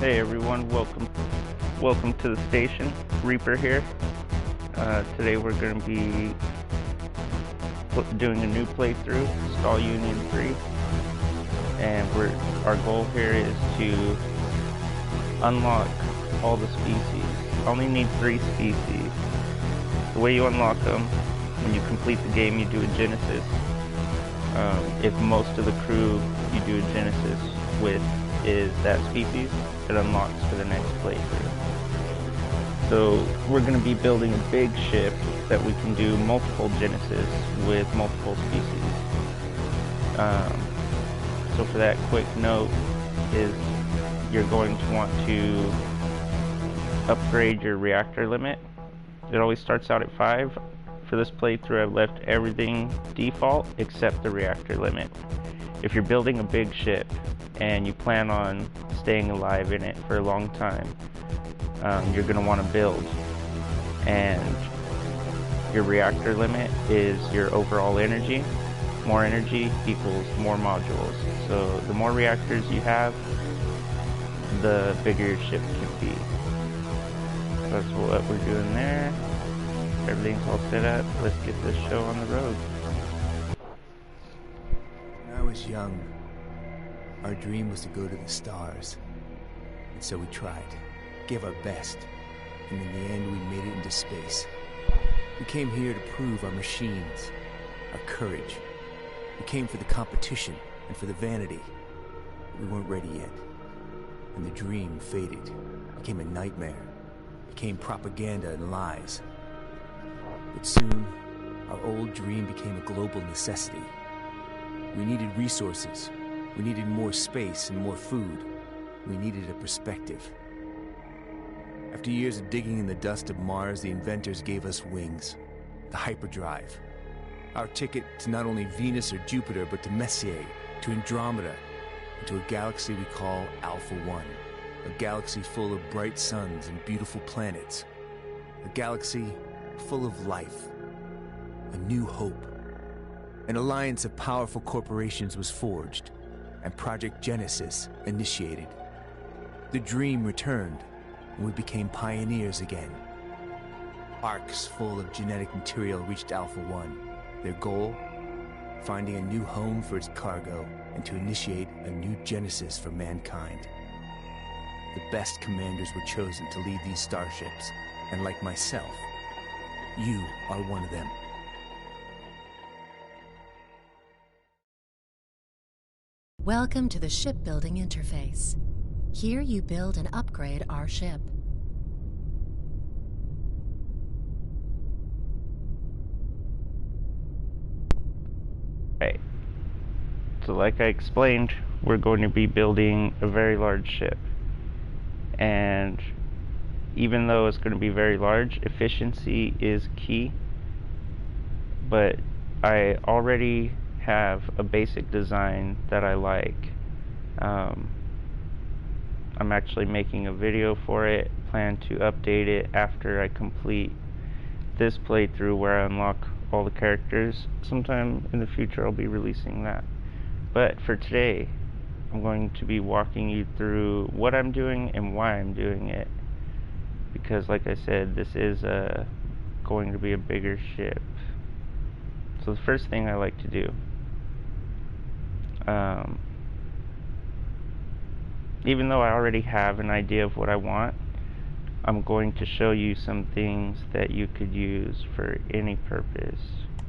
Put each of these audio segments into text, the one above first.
Hey everyone, welcome to the station. Reaper here. Today we're going to be doing a new playthrough, Stahl Union 3, and our goal here is to unlock all the species. I only need 3 species. The way you unlock them, when you complete the game, you do a Genesis. If most of the crew you do a Genesis with is that species, it unlocks for the next playthrough. So we're going to be building a big ship that we can do multiple Genesis with multiple species. So for that, quick note is you're going to want to upgrade your reactor limit. It always starts out at 5. For this playthrough, I've left everything default except the reactor limit. If you're building a big ship and you plan on staying alive in it for a long time, you're going to want to build, and your reactor limit is your overall energy. More energy equals more modules. So the more reactors you have, the bigger your ship can be. So that's what we're doing there. Everything's all set up. Let's get this show on the road. When I was young, our dream was to go to the stars. And so we tried, gave our best, and in the end we made it into space. We came here to prove our machines, our courage. We came for the competition and for the vanity. We weren't ready yet. And the dream faded, became a nightmare, became propaganda and lies. But soon, our old dream became a global necessity. We needed resources. We needed more space and more food. We needed a perspective. After years of digging in the dust of Mars, the inventors gave us wings, the hyperdrive. Our ticket to not only Venus or Jupiter, but to Messier, to Andromeda, and to a galaxy we call Alpha 1. A galaxy full of bright suns and beautiful planets. A galaxy full of life. A new hope. An alliance of powerful corporations was forged, and Project Genesis initiated. The dream returned, and we became pioneers again. Arcs full of genetic material reached Alpha 1. Their goal? Finding a new home for its cargo, and to initiate a new Genesis for mankind. The best commanders were chosen to lead these starships, and like myself, you are one of them. Welcome to the shipbuilding interface. Here you build and upgrade our ship. Right. So like I explained, we're going to be building a very large ship. And even though it's going to be very large, efficiency is key. But I already have a basic design that I like. I'm actually making a video for it, plan to update it after I complete this playthrough where I unlock all the characters. Sometime in the future I'll be releasing that. But for today, I'm going to be walking you through what I'm doing and why I'm doing it. Because like I said, this is going to be a bigger ship. So the first thing I like to do, even though I already have an idea of what I want, I'm going to show you some things that you could use for any purpose.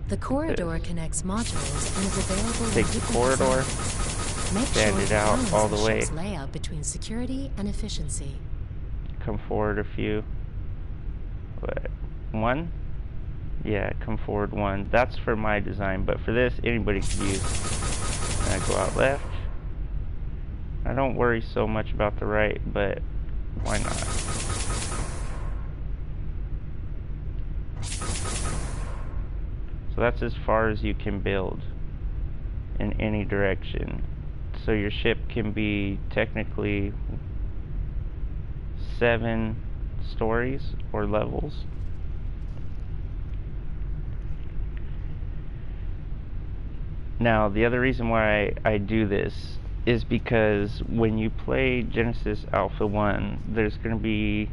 The corridor connects modules and is available. Take the corridor, bend it out all the way. Layout between security and efficiency. Come forward a few. What? 1? Yeah, come forward 1. That's for my design, but for this, anybody could use. And I go out left. I don't worry so much about the right, but why not? So that's as far as you can build in any direction. So your ship can be technically 7 stories or levels. Now, the other reason why I do this is because when you play Genesis Alpha 1, there's going to be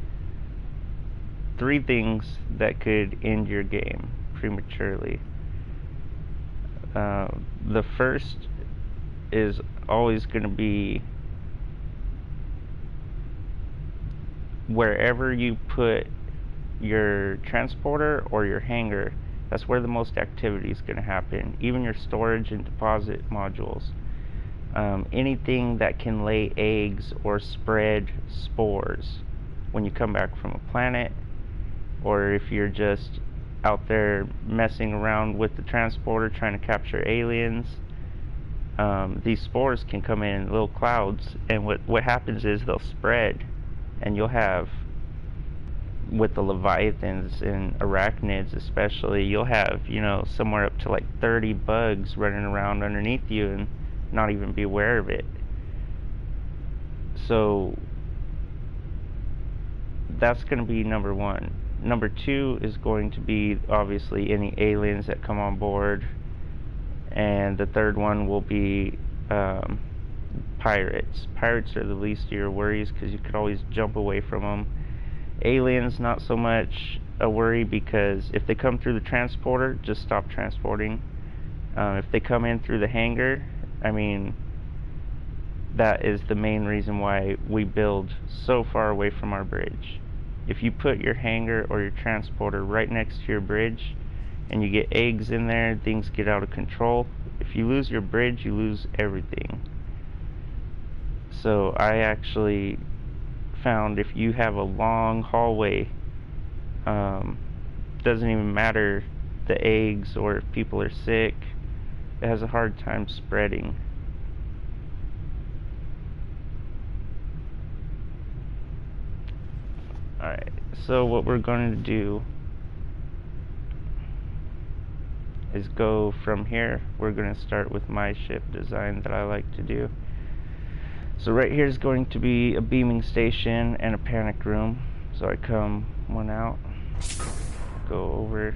3 things that could end your game prematurely. The first is always going to be wherever you put your transporter or your hangar, that's where the most activity is going to happen. Even your storage and deposit modules. Anything that can lay eggs or spread spores when you come back from a planet, or if you're just out there messing around with the transporter trying to capture aliens. These spores can come in little clouds, and what happens is they'll spread, and you'll have, with the leviathans and arachnids especially, you'll have, you know, somewhere up to like 30 bugs running around underneath you and not even be aware of it. So that's going to be number 1. Number 2 is going to be obviously any aliens that come on board, and the third one will be pirates. Pirates are the least of your worries because you could always jump away from them. Aliens, not so much a worry, because if they come through the transporter, just stop transporting. If they come in through the hangar, I mean, that is the main reason why we build so far away from our bridge. If you put your hangar or your transporter right next to your bridge and you get eggs in there, things get out of control. If you lose your bridge, you lose everything. So I actually found if you have a long hallway, doesn't even matter the eggs or if people are sick, it has a hard time spreading. Alright, so what we're going to do is go from here. We're going to start with my ship design that I like to do. So right here is going to be a beaming station and a panic room. So I come one out, go over,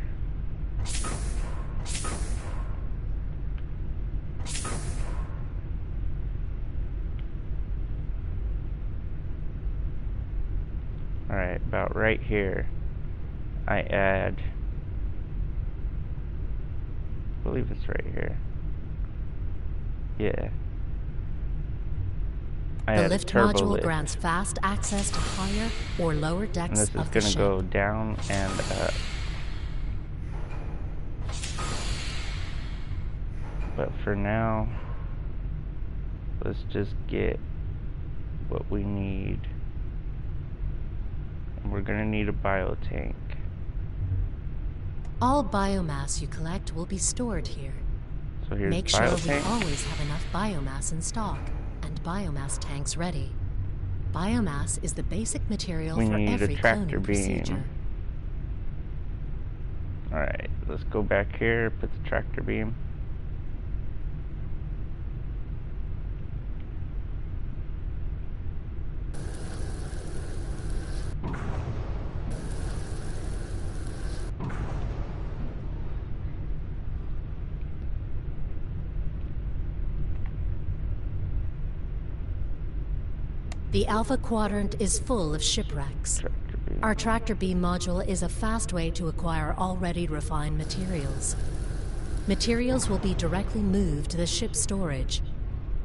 alright, about right here I add, I believe it's right here, yeah, I The add a lift turbo module lift, grants fast access to higher or lower and decks this is of the going to ship. go down and up. But for now, let's just get what we need. And we're going to need a biotank. All biomass you collect will be stored here. So here's Make sure we biotank. always have enough biomass in stock and biomass tanks ready. Biomass is the basic material We for need a every tractor cloning beam. procedure. Alright, let's go back here, put the tractor beam. The Alpha Quadrant is full of shipwrecks. Tractor beam. Our tractor beam module is a fast way to acquire already refined materials. Materials will be directly moved to the ship's storage.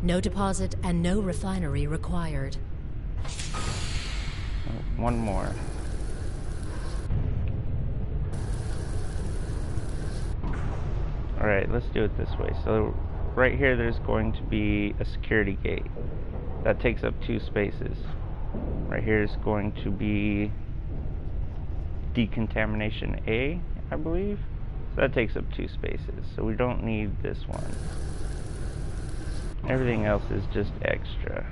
No deposit and no refinery required. One more. Alright, let's do it this way. So right here there's going to be a security gate. That takes up 2 spaces. Right here is going to be decontamination A, I believe. So that takes up 2 spaces. So we don't need this one. Everything else is just extra.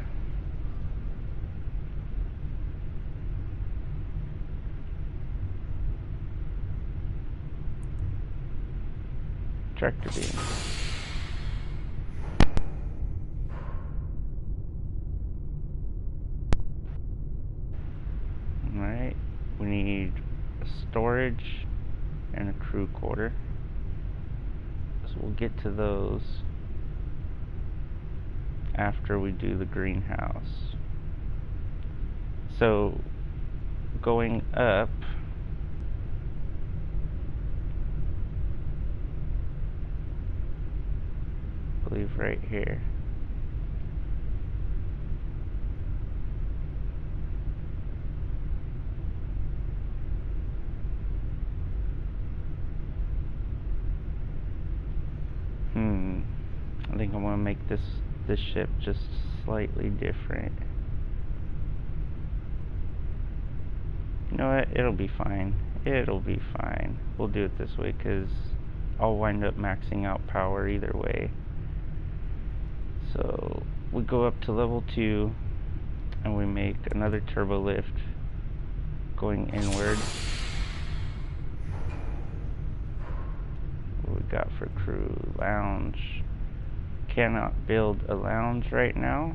Tractor beam. Alright, we need a storage and a crew quarter. So we'll get to those after we do the greenhouse. So going up, I believe right here. I think I'm gonna make this ship just slightly different. You know what? It'll be fine. It'll be fine. We'll do it this way because I'll wind up maxing out power either way. So we go up to level 2 and we make another turbo lift going inward. What we got for crew? Lounge. Cannot build a lounge right now.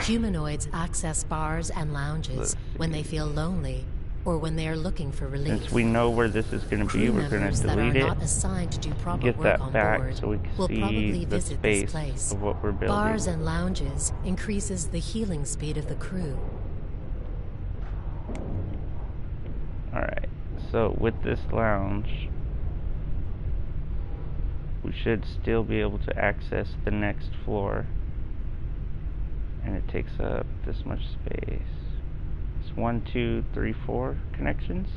Humanoids access bars and lounges when they feel lonely or when they are looking for relief. Since we know where this is going to be, we're going to delete it. Not assigned to do proper get work that on back board so we will can probably see the visit this space place. of what we're building. Bars and lounges increases the healing speed of the crew. Alright, so with this lounge, we should still be able to access the next floor. And it takes up this much space. It's 1, 2, 3, 4 connections.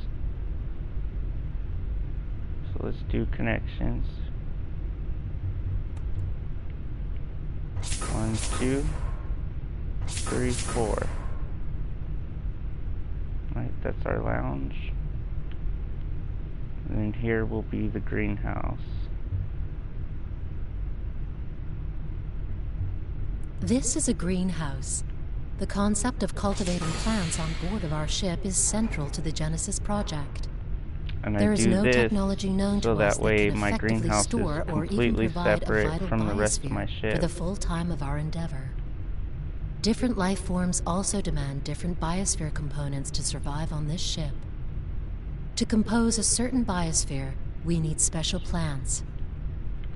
So let's do connections. 1, 2, 3, 4. Right, that's our lounge. And then here will be the greenhouse. This is a greenhouse. The concept of cultivating plants on board of our ship is central to the Genesis project. And there is no technology known so to that us way that can my effectively greenhouse store is or even completely provide a separate vital from the rest of my biosphere ship. for the full time of our endeavor. Different life forms also demand different biosphere components to survive on this ship. To compose a certain biosphere, we need special plants.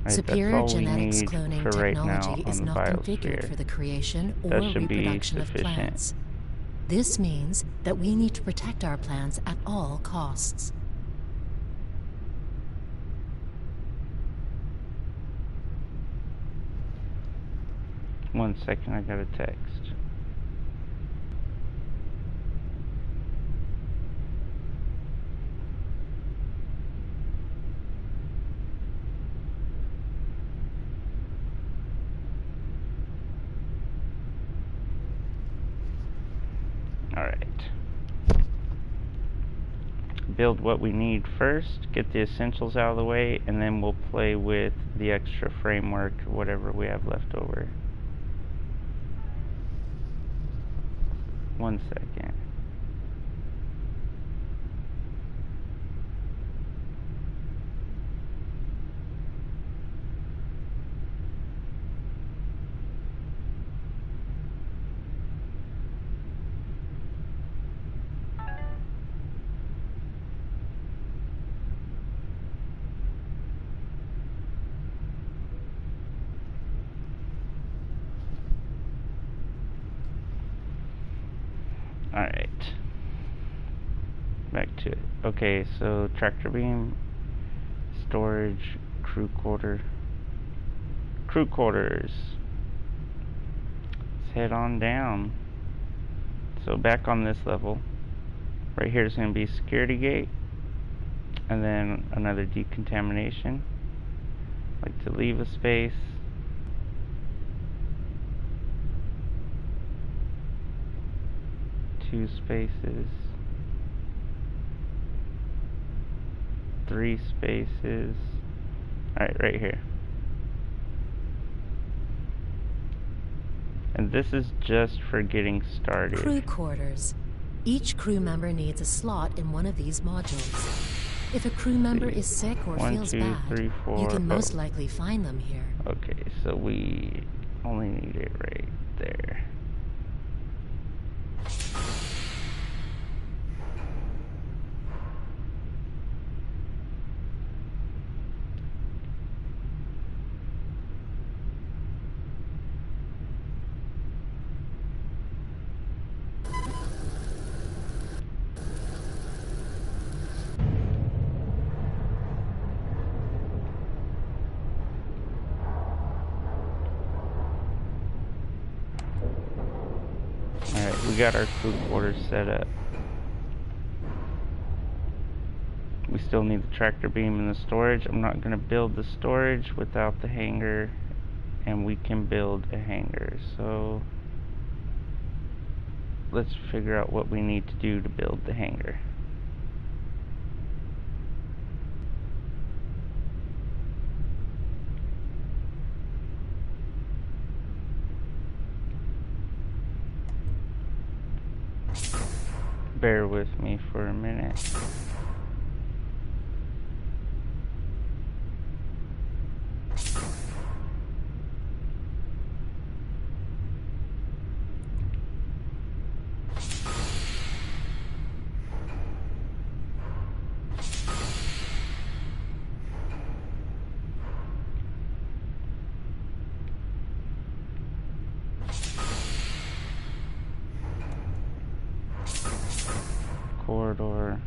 Right, Superior genetics cloning technology is not configured for the creation or reproduction of plants. This means that we need to protect our plants at all costs. One second, I got a text. Alright. Build what we need first, get the essentials out of the way, and then we'll play with the extra framework, whatever we have left over. 1 second. Alright. Back to it. Okay, so tractor beam, storage, crew quarter. Crew quarters. Let's head on down. So back on this level, right here is going to be security gate, and then another decontamination. Like to leave a space. Two spaces, 3 spaces. Alright, right here. And this is just for getting started. Crew quarters. Each crew member needs a slot in one of these modules. If a crew member is sick or feels bad, 3, 4, you can most likely find them here. Okay, so we only need it right there. we got our crew quarters set up. We still need the tractor beam and the storage. I'm not going to build the storage without the hangar, and we can build a hangar. So let's figure out what we need to do to build the hangar. Bear with me for a minute. Corridor.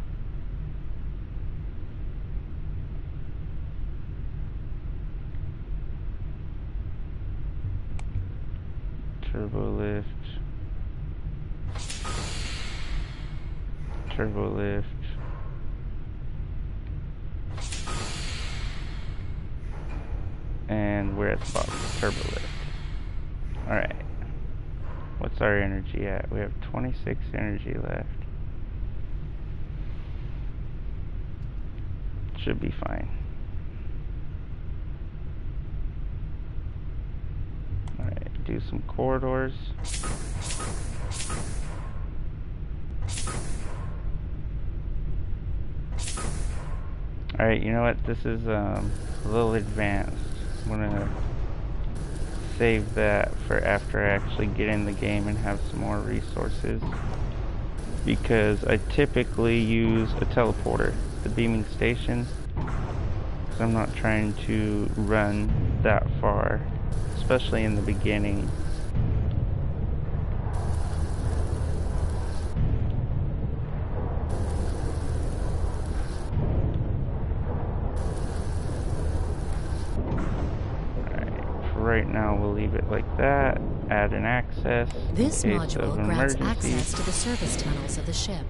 Turbo lift. Turbo lift. And we're at the bottom of the turbo lift. Alright. What's our energy at? We have 26 energy left. Should be fine. Alright, do some corridors. Alright, you know what? This is a little advanced. I'm gonna save that for after I actually get in the game and have some more resources. Because I typically use a teleporter, the beaming station. Because I'm not trying to run that far, especially in the beginning. Right now we'll leave it like that. Add an access. This module grants emergency. access to the service tunnels of the ship.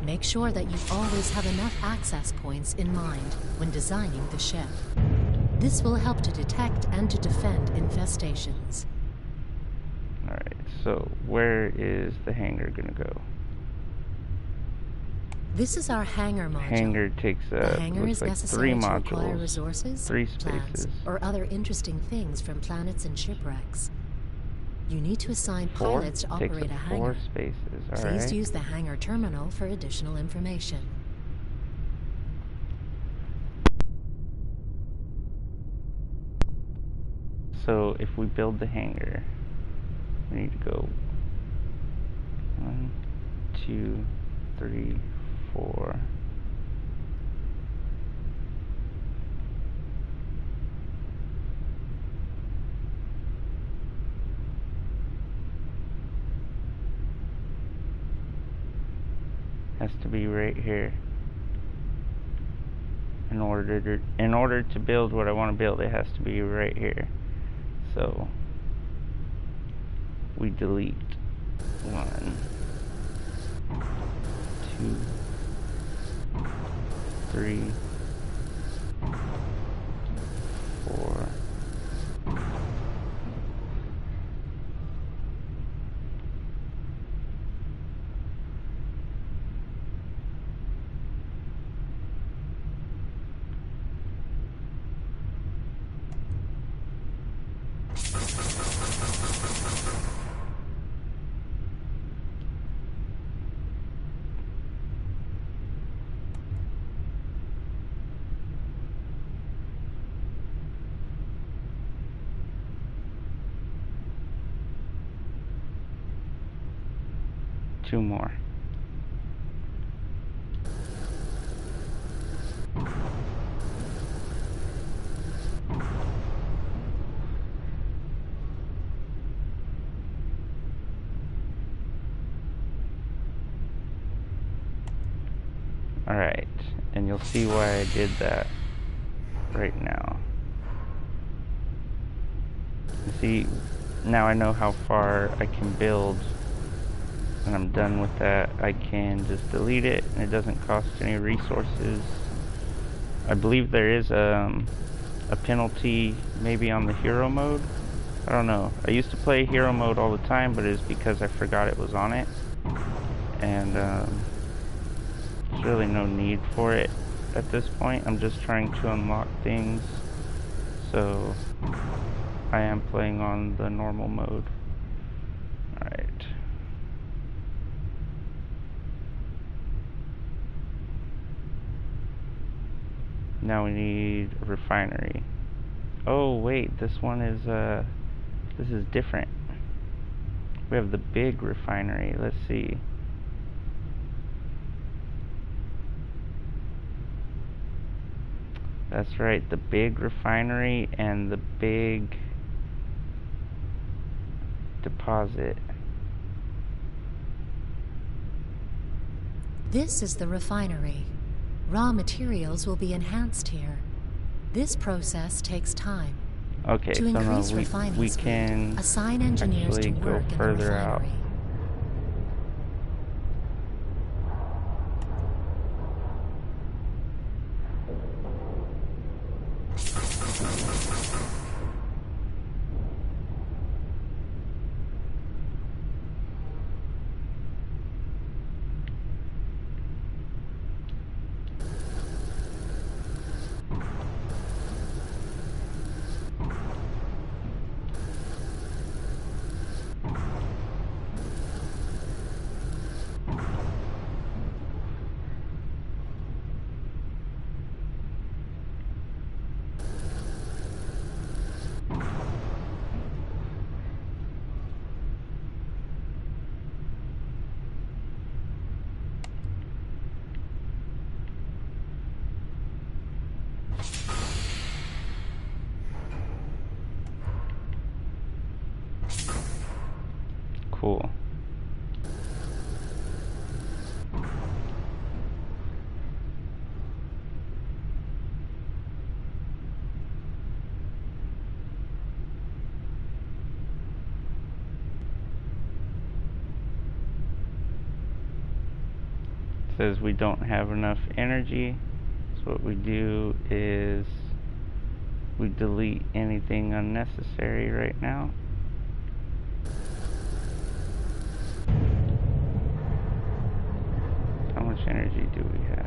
Make sure that you always have enough access points in mind when designing the ship. This will help to detect and to defend infestations. Alright, so where is the hangar gonna go? This is our hangar module. Hangar takes The hangar is like necessary 3 to acquire modules, resources, 3 plants, spaces. or other interesting things from planets and shipwrecks. You need to assign pilots to Takes operate a up hangar. 4 spaces. Please Alright. use the hangar terminal for additional information. So if we build the hangar, we need to go 1, 2, 3, 4. Has to be right here. In order to build what I want to build, it has to be right here. So we delete 1, 2, 3, 4. Two more. Alright, and you'll see why I did that right now. See, now I know how far I can build and I'm done with that, I can just delete it, and it doesn't cost any resources. I believe there is a penalty maybe on the hero mode. I don't know. I used to play hero mode all the time, but it's because I forgot it was on it. And there's really no need for it at this point. I'm just trying to unlock things. So I am playing on the normal mode. Alright. Now we need a refinery. Oh wait, this one is this is different. We have the big refinery. Let's see. That's right, the big refinery and the big deposit. This is the refinery. Raw materials will be enhanced here. This process takes time. Okay, To so increase no, refining we speed, can assign engineers to actually go work in the further out. refinery. Cool. Says we don't have enough energy, so what we do is we delete anything unnecessary right now. How much energy do we have?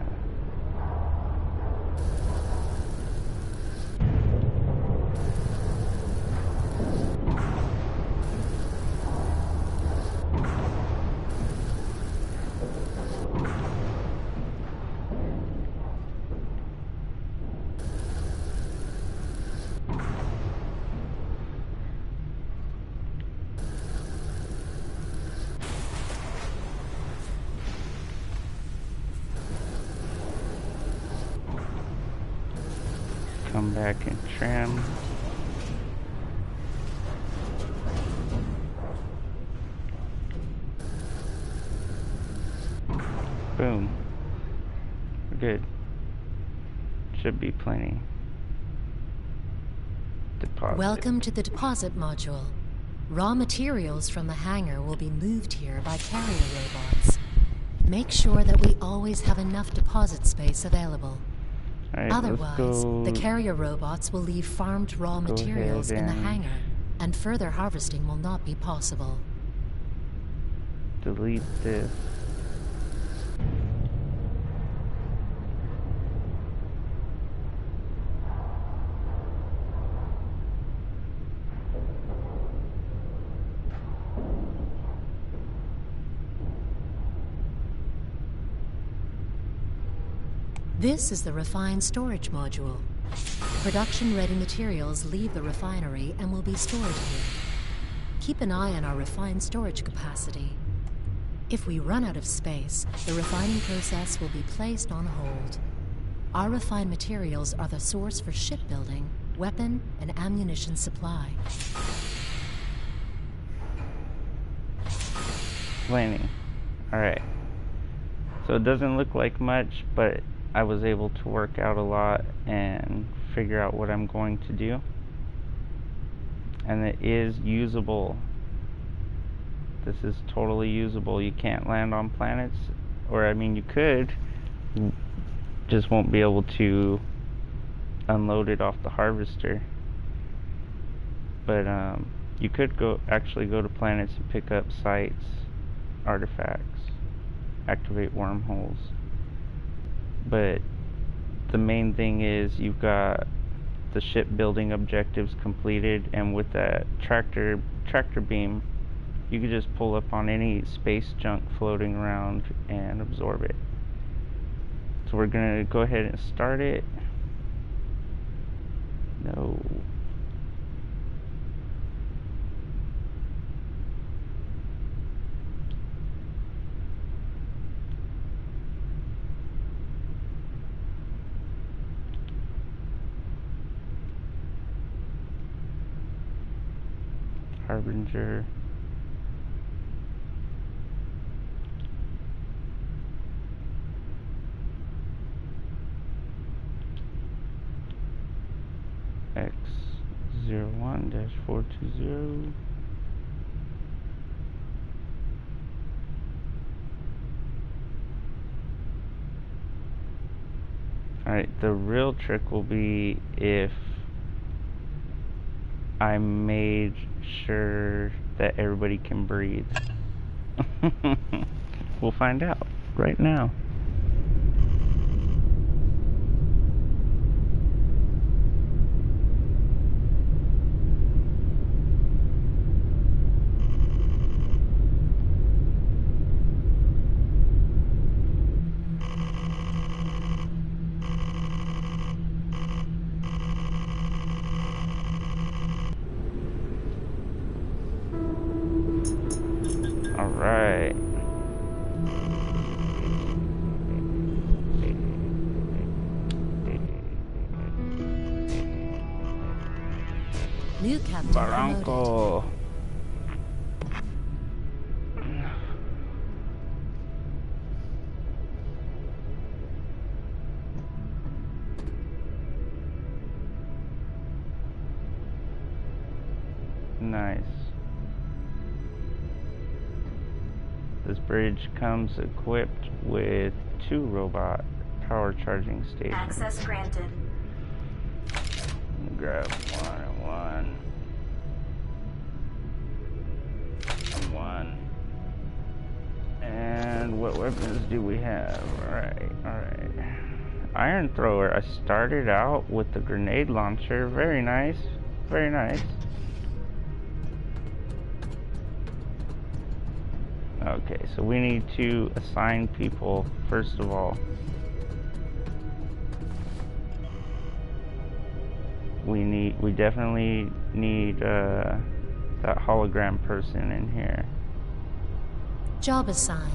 Come back and trim. Boom. We're good. Should be plenty. Deposit. Welcome to the deposit module. Raw materials from the hangar will be moved here by carrier robots. Make sure that we always have enough deposit space available. Alright, Otherwise, the carrier robots will leave farmed raw materials in the hangar, and further harvesting will not be possible. delete this. This is the refined storage module. Production-ready materials leave the refinery and will be stored here. Keep an eye on our refined storage capacity. If we run out of space, the refining process will be placed on hold. Our refined materials are the source for shipbuilding, weapon, and ammunition supply. Planning. Alright. So it doesn't look like much, but I was able to work out a lot and figure out what I'm going to do. And it is usable. This is totally usable. You can't land on planets, or I mean you could, just won't be able to unload it off the harvester. But you could actually go to planets and pick up sites, artifacts, activate wormholes. But the main thing is you've got the shipbuilding objectives completed, and with that tractor beam, you can just pull up on any space junk floating around and absorb it. So we're gonna go ahead and start it. No. Harbinger. X01-420. Alright, the real trick will be if I made sure that everybody can breathe. We'll find out right now. Alright. New captain promoted. Barranco. Nice. This bridge comes equipped with 2 robot power charging stations. Access granted. Grab one and one. And one. And what weapons do we have? Alright, alright. Iron thrower. I started out with the grenade launcher. Very nice. Very nice. Okay, so we need to assign people first of all. We definitely need that hologram person in here. Job assigned.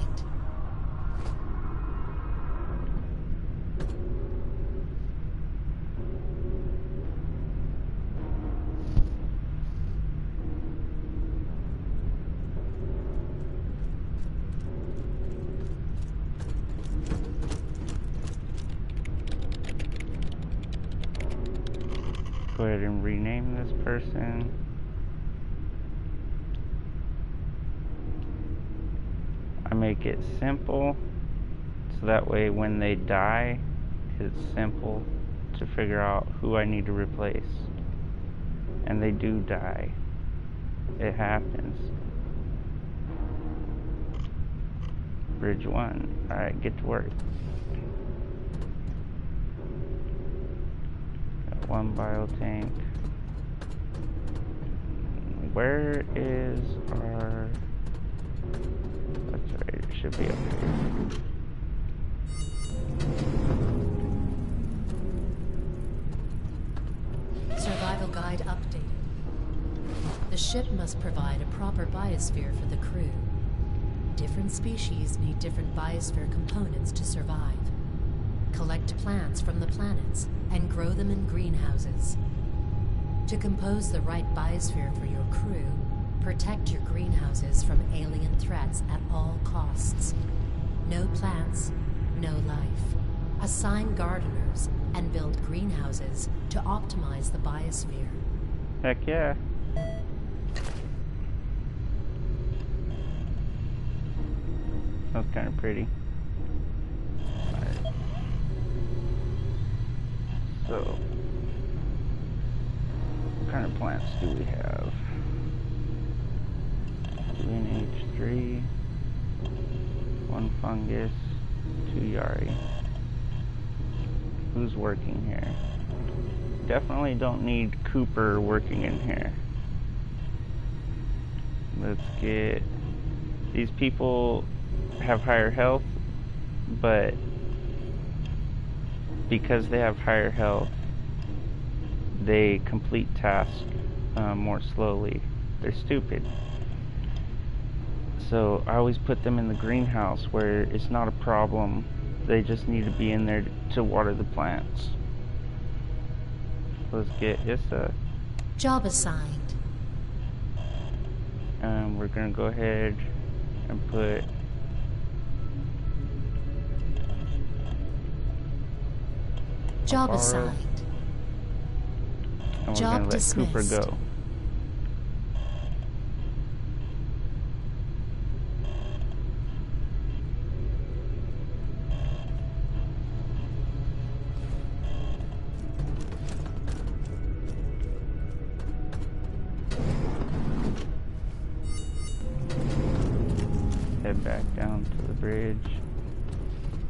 Go ahead and rename this person. I make it simple, so that way when they die, it's simple to figure out who I need to replace. And they do die. It happens. Bridge 1. Alright, get to work. Got 1 biotank. Where is our... That's right, it should be up here. Survival guide updated. The ship must provide a proper biosphere for the crew. Different species need different biosphere components to survive. Collect plants from the planets and grow them in greenhouses. To compose the right biosphere for your crew, protect your greenhouses from alien threats at all costs. No plants, no life. Assign gardeners and build greenhouses to optimize the biosphere. Heck yeah. That was kind of pretty. Alright. So, what kind of plants do we have? UNH3, 1 fungus, 2 Yari. Who's working here? Definitely don't need Cooper working in here. Let's get... These people have higher health, but because they have higher health, they complete tasks more slowly. They're stupid. So I always put them in the greenhouse where it's not a problem. They just need to be in there to water the plants. Let's get Issa. Job assigned. We're gonna go ahead and put Job Alvaro, assigned. and we're Job gonna let dismissed. Cooper go. Head back down to the bridge.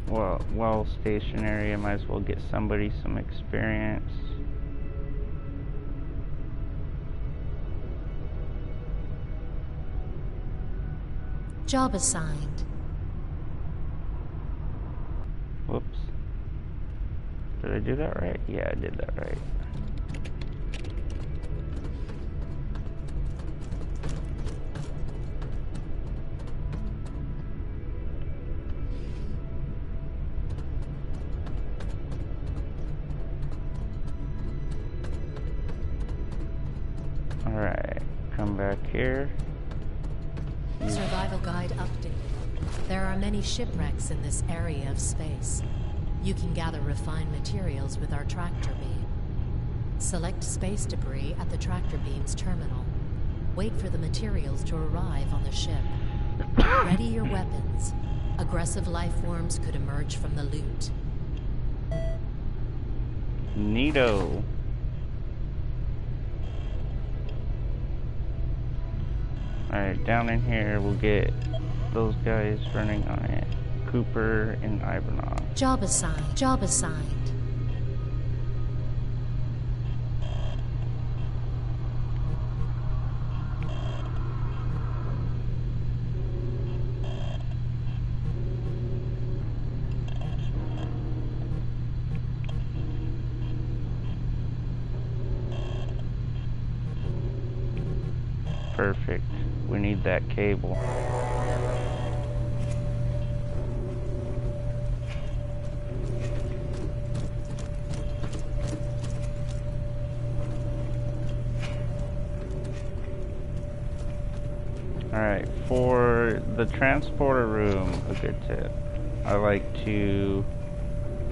Well, while stationary, I might as well get somebody some experience. Job assigned. Whoops. Did I do that right? Yeah, I did that right. Alright, come back here. Survival guide update. There are many shipwrecks in this area of space. You can gather refined materials with our tractor beam. Select space debris at the tractor beam's terminal. Wait for the materials to arrive on the ship. Ready your weapons. Aggressive life forms could emerge from the loot. Neato. Alright, down in here we'll get those guys running on it. Cooper and Ivanov. Job assigned. Job assigned. Perfect. We need that cable. Alright, for the transporter room, a good tip. I like to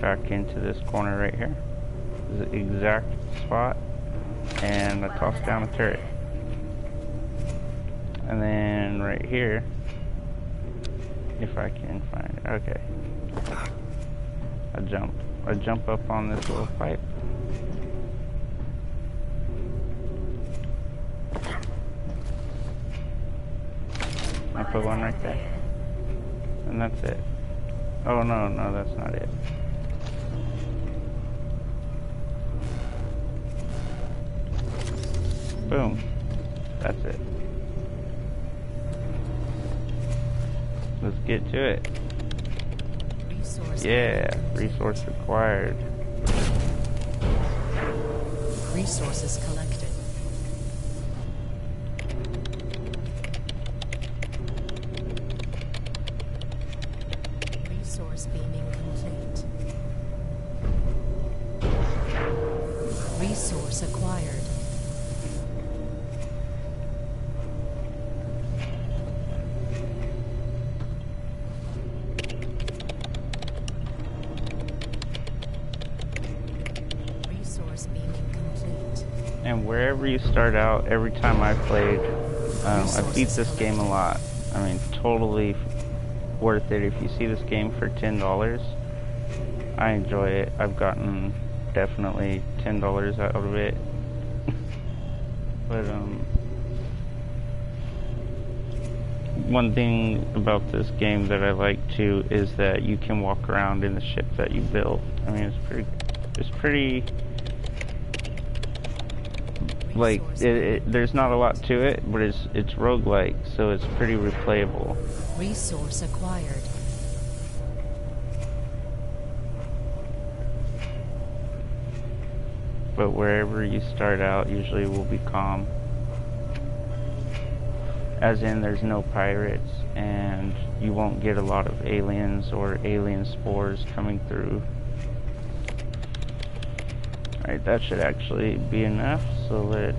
back into this corner right here. This is the exact spot. And I toss down a turret. And then right here, if I can find it, okay. I jump up on this little pipe. I put one right there. And that's it. Oh no, no, that's not it. Boom. That's it. Let's get to it. Resource. Yeah, resource required. Resources collected. Resource beaming complete. Resource acquired. Resource beaming complete. And wherever you start out, every time I played, I beat this game a lot. I mean, totally worth it. If you see this game for $10, I enjoy it. I've gotten definitely $10 out of it. But one thing about this game that I like too is that you can walk around in the ship that you built. I mean, it's pretty like there's not a lot to it, but it's roguelike, so it's pretty replayable. Resource acquired. But wherever you start out usually will be calm. As in, there's no pirates, and you won't get a lot of aliens or alien spores coming through. Alright, that should actually be enough, so let's...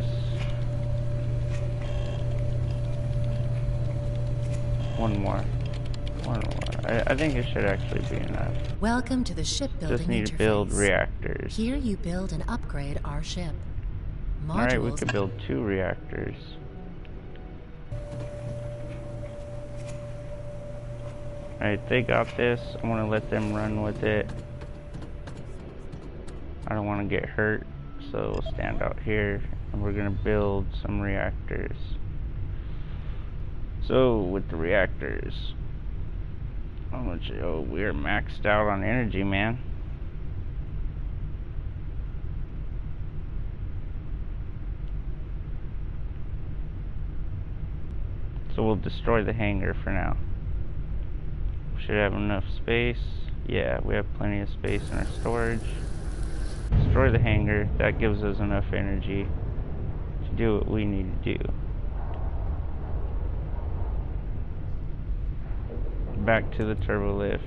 One more. I think it should actually be enough. Welcome to the shipbuilding Just need interface. to build reactors. Here you build and upgrade our ship. Alright, we Modules. could build 2 reactors. Alright, they got this. I want to let them run with it. I don't want to get hurt, so we'll stand out here and we're going to build some reactors. So, with the reactors, how much? Oh, we're maxed out on energy, man. So we'll destroy the hangar for now. Should have enough space. Yeah, we have plenty of space in our storage. Destroy the hangar. That gives us enough energy to do what we need to do. Back to the turbo lift.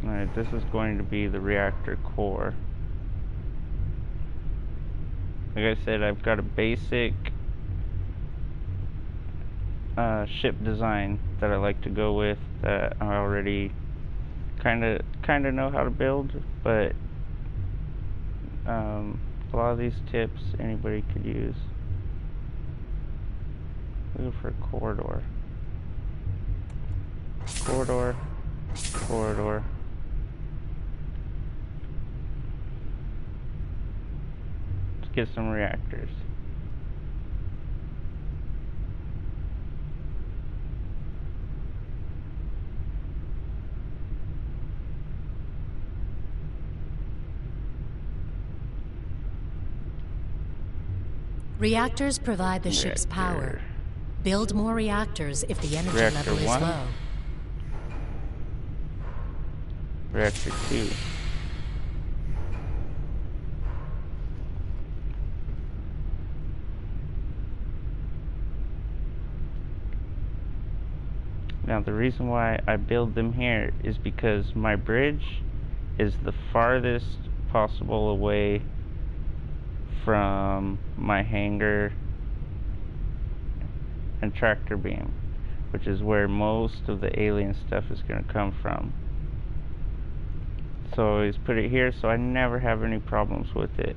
Alright, this is going to be the reactor core. Like I said, I've got a basic ship design that I like to go with, that I already kind of know how to build, but a lot of these tips anybody could use. Go for a corridor. Corridor. Corridor. Let's get some reactors. Reactors provide the ship's power. Build more reactors if the energy Reactor level is 1. low. Reactor 2. Now the reason why I build them here is because my bridge is the farthest possible away from my hangar and tractor beam, which is where most of the alien stuff is going to come from. So I always put it here so I never have any problems with it.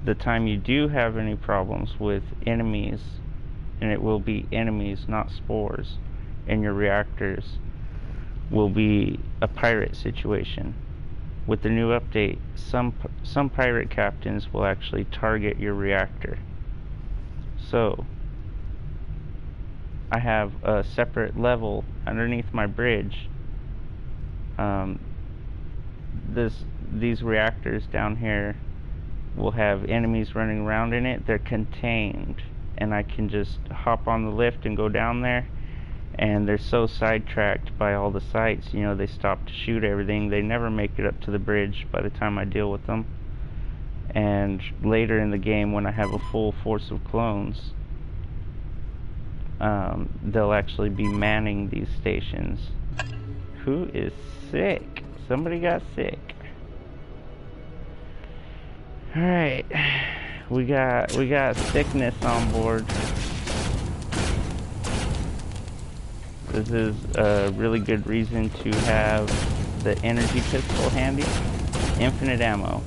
The time you do have any problems with enemies, and it will be enemies, not spores, in your reactors, will be a pirate situation. With the new update, some pirate captains will actually target your reactor. So I have a separate level underneath my bridge. These reactors down here will have enemies running around in it. They're contained, and I can just hop on the lift and go down there. And they're so sidetracked by all the sights, you know, they stop to shoot everything. They never make it up to the bridge by the time I deal with them. And later in the game, when I have a full force of clones, they'll actually be manning these stations. Who is sick? Somebody got sick. Alright, we got sickness on board. This is a really good reason to have the energy pistol handy. Infinite ammo.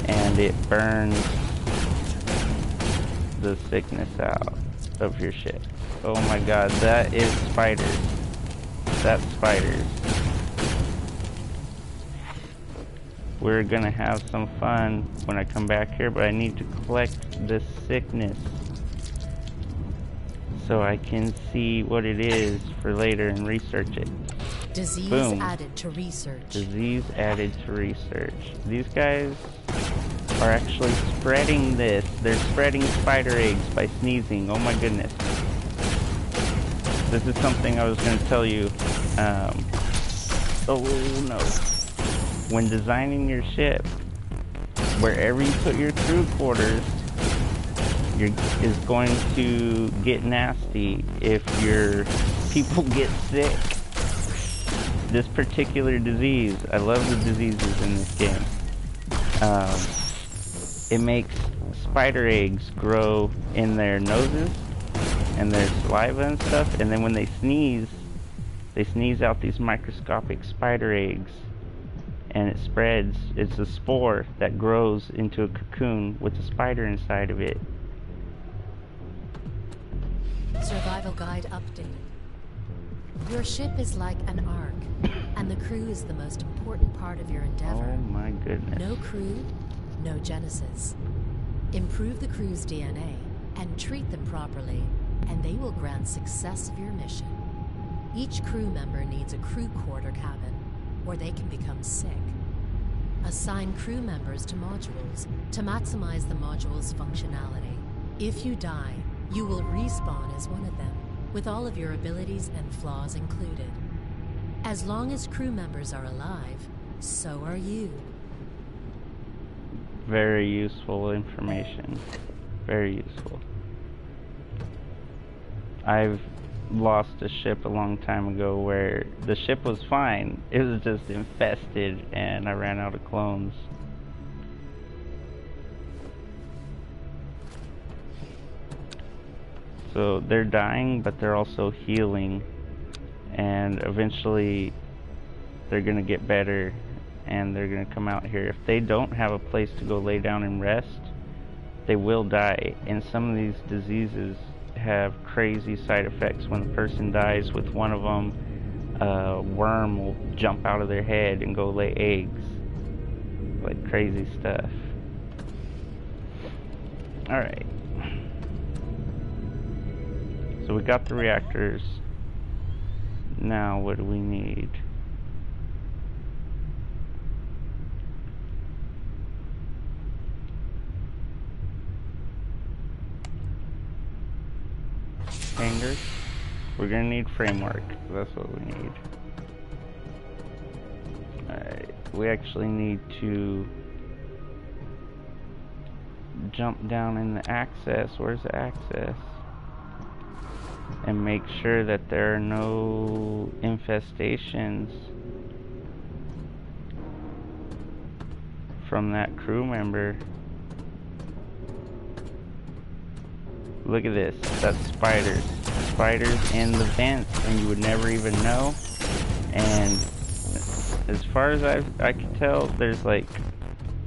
And it burns the sickness out of your ship. Oh my god, that is spiders. That's spiders. We're gonna have some fun when I come back here, but I need to collect this sickness so I can see what it is for later and research it. Disease Boom. added to research. Disease added to research. These guys are actually spreading this. They're spreading spider eggs by sneezing. Oh my goodness. This is something I was going to tell you. Oh no. When designing your ship, wherever you put your crew quarters is going to get nasty if your people get sick. This particular disease, I love the diseases in this game. It makes spider eggs grow in their noses and their saliva and stuff, and then when they sneeze out these microscopic spider eggs, and it spreads. It's a spore that grows into a cocoon with a spider inside of it. Survival guide updated. Your ship is like an ark, and the crew is the most important part of your endeavor. Oh my goodness. No crew, no Genesis. Improve the crew's DNA and treat them properly, and they will grant success of your mission. Each crew member needs a crew quarter cabin, or they can become sick. Assign crew members to modules to maximize the module's functionality. If you die, you will respawn as one of them, with all of your abilities and flaws included. As long as crew members are alive, so are you. Very useful information. Very useful. I've lost a ship a long time ago where the ship was fine. It was just infested and I ran out of clones. So they're dying, but they're also healing, and eventually they're gonna get better and they're gonna come out here. If they don't have a place to go lay down and rest, they will die. And some of these diseases have crazy side effects. When the person dies with one of them, a worm will jump out of their head and go lay eggs. Like crazy stuff. Alright. So we got the reactors. Now what do we need? Hangars. We're gonna need framework. That's what we need. Alright. We actually need to jump down in the access. Where's the access? And make sure that there are no infestations from that crew member. Look at this. That's spiders. Spiders in the vents, and you would never even know. And as far as I can tell, there's like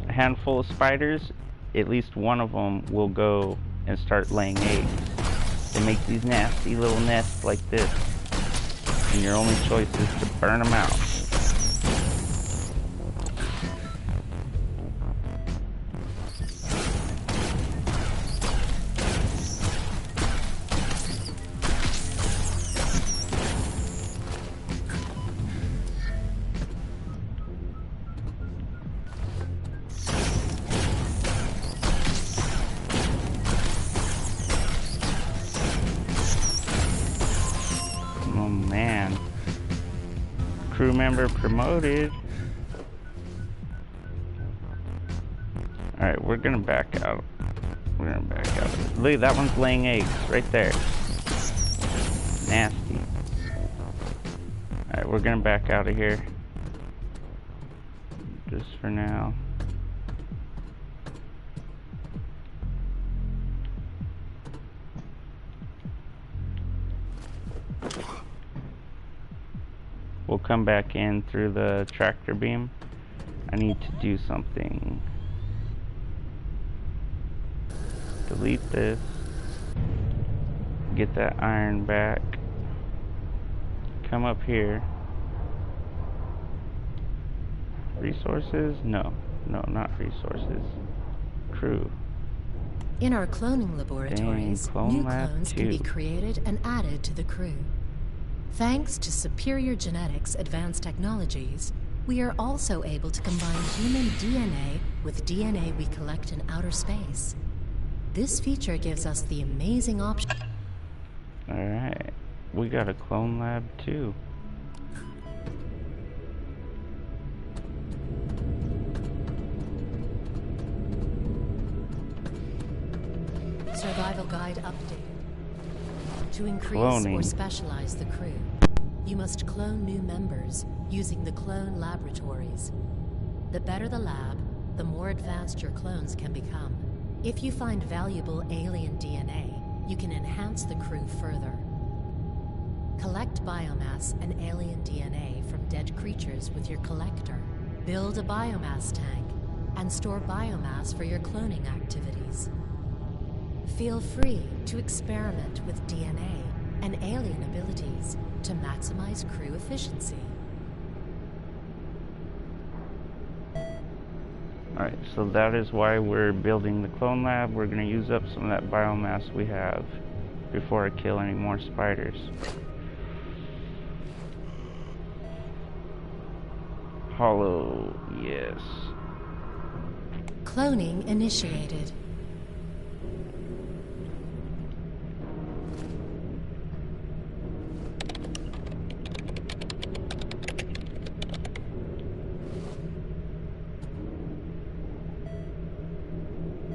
a handful of spiders. At least one of them will go and start laying eggs. They make these nasty little nests like this, and your only choice is to burn them out. Oh man. Crew member promoted. Alright, we're gonna back out. We're gonna back out. Look, that one's laying eggs right there. Nasty. Alright, we're gonna back out of here. Just for now. We'll come back in through the tractor beam. I need to do something. Delete this. get that iron back. Come up here. Resources? No. No, not resources. Crew. In our cloning laboratories, Dang, clone new lab clones can be 2. created and added to the crew. Thanks to superior genetics advanced technologies, we are also able to combine human DNA with DNA we collect in outer space. This feature gives us the amazing option. Alright. We got a clone lab too. Survival guide updated. To increase Cloning. or specialize the crew, you must clone new members using the clone laboratories. The better the lab, the more advanced your clones can become. If you find valuable alien DNA, you can enhance the crew further. Collect biomass and alien DNA from dead creatures with your collector. Build a biomass tank and store biomass for your cloning activities. Feel free to experiment with DNA and alien abilities to maximize crew efficiency. Alright, so that is why we're building the clone lab. We're going to use up some of that biomass we have before I kill any more spiders. Hollow, yes. Cloning initiated.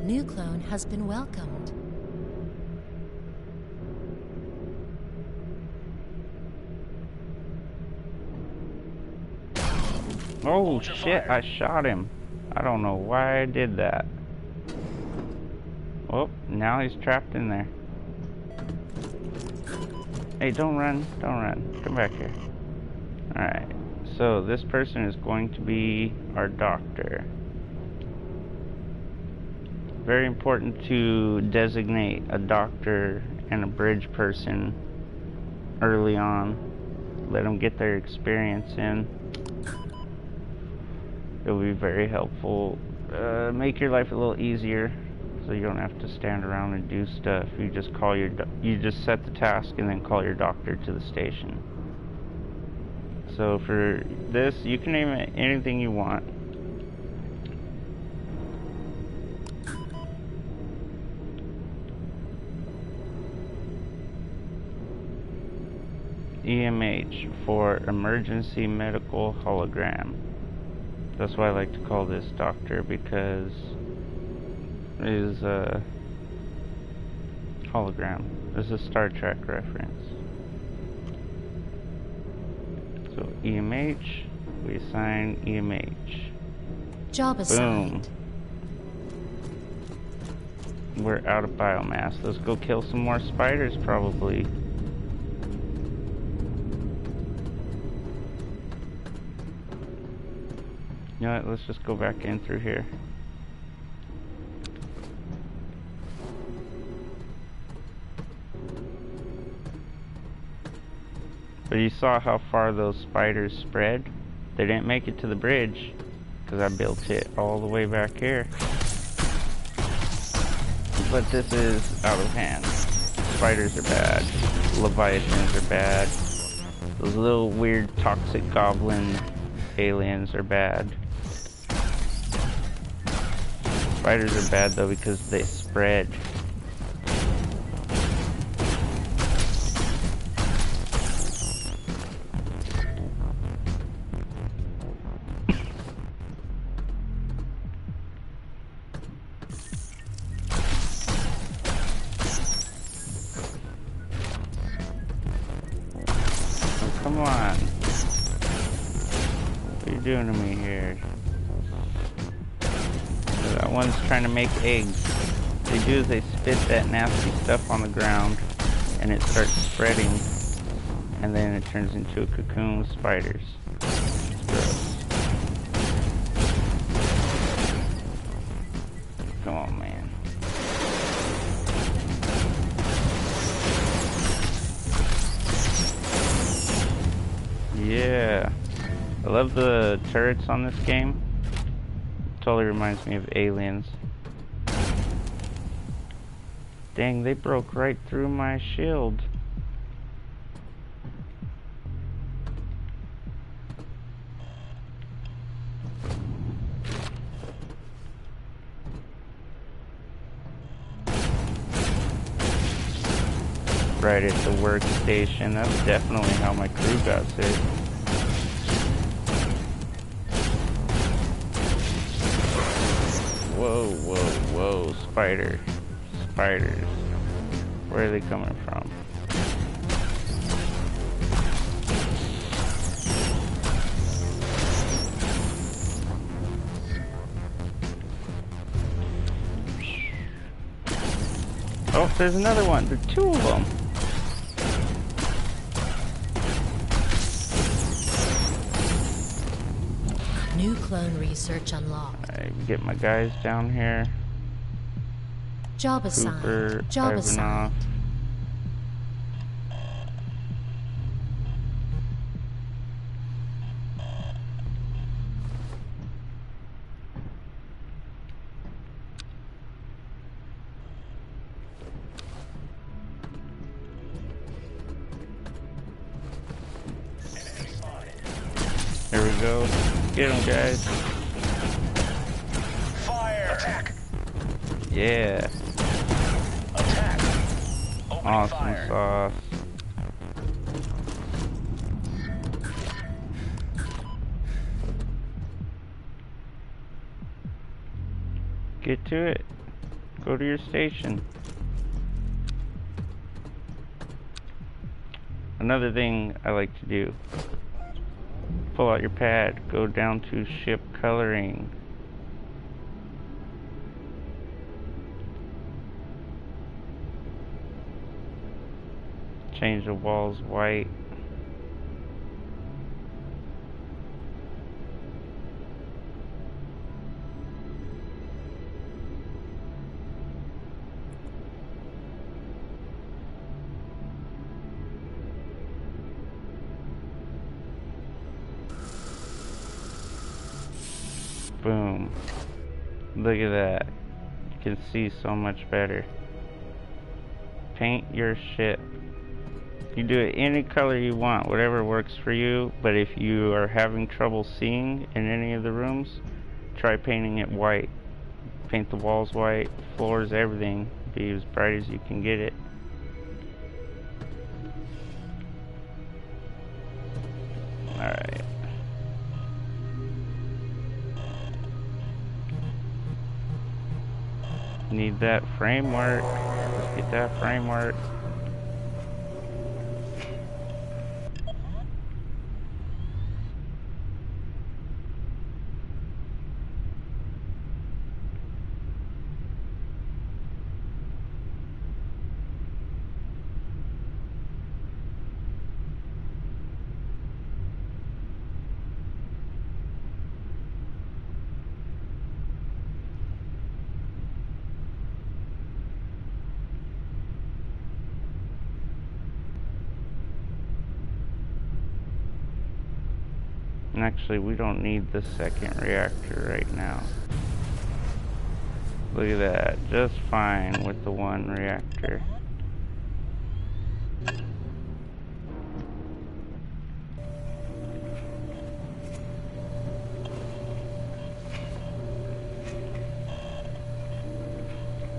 New clone has been welcomed. Oh shit, I shot him. I don't know why I did that. Oh, now he's trapped in there. Hey, don't run, don't run. Come back here. Alright, so this person is going to be our doctor. Very important to designate a doctor and a bridge person early on. Let them get their experience in. It'll be very helpful. Make your life a little easier, so you don't have to stand around and do stuff. You just call your you just set the task and then call your doctor to the station. So for this, you can name it anything you want. EMH for emergency medical hologram. That's why I like to call this doctor, because it is a hologram. This is a Star Trek reference. So EMH, we assign EMH. Job assigned. Boom. We're out of biomass. Let's go kill some more spiders probably. You know what, let's just go back in through here. But you saw how far those spiders spread? They didn't make it to the bridge, because I built it all the way back here. But this is out of hand. Spiders are bad. Leviathans are bad. Those little weird toxic goblin aliens are bad. Spiders are bad though because they spread. Oh, come on. What are you doing to me here? That one's trying to make eggs. What they do is they spit that nasty stuff on the ground and it starts spreading, and then it turns into a cocoon with spiders. It's gross. Come on, man. love the turrets on this game. Totally reminds me of Aliens. Dang, they broke right through my shield. Right at the workstation. That's definitely how my crew got sick. Whoa, whoa, whoa, spiders. Spiders. Where are they coming from? Oh, there's another one. There's two of them. New clone research unlocked. Alright, get my guys down here. Job assigned. Job assigned. There we go. Get them, guys. Fire! Attack! Yeah. Attack! Opening Awesome fire. sauce. Get to it. Go to your station. Another thing I like to do. Pull out your pad, go down to ship coloring. Change the walls white. Boom. Look at that. You can see so much better. Paint your ship. You do it any color you want, whatever works for you, but if you are having trouble seeing in any of the rooms, try painting it white. Paint the walls white, floors, everything. Be as bright as you can get it. Alright. Need that framework. Let's get that framework. And actually, we don't need the second reactor right now. Look at that, just fine with the one reactor.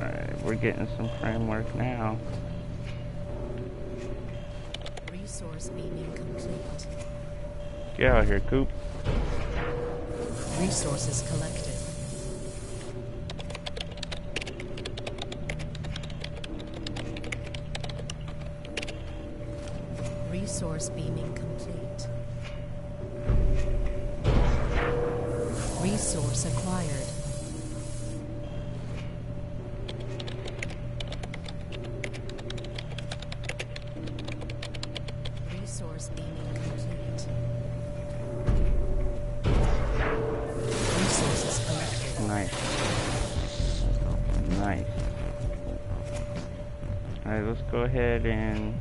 Alright, we're getting some framework now. Resource beaming complete. Get out of here, Coop. Resources collected. Resource beaming complete. Resource acquired. Resource beaming complete. Resources collected. Nice. Nice. Alright, let's go ahead and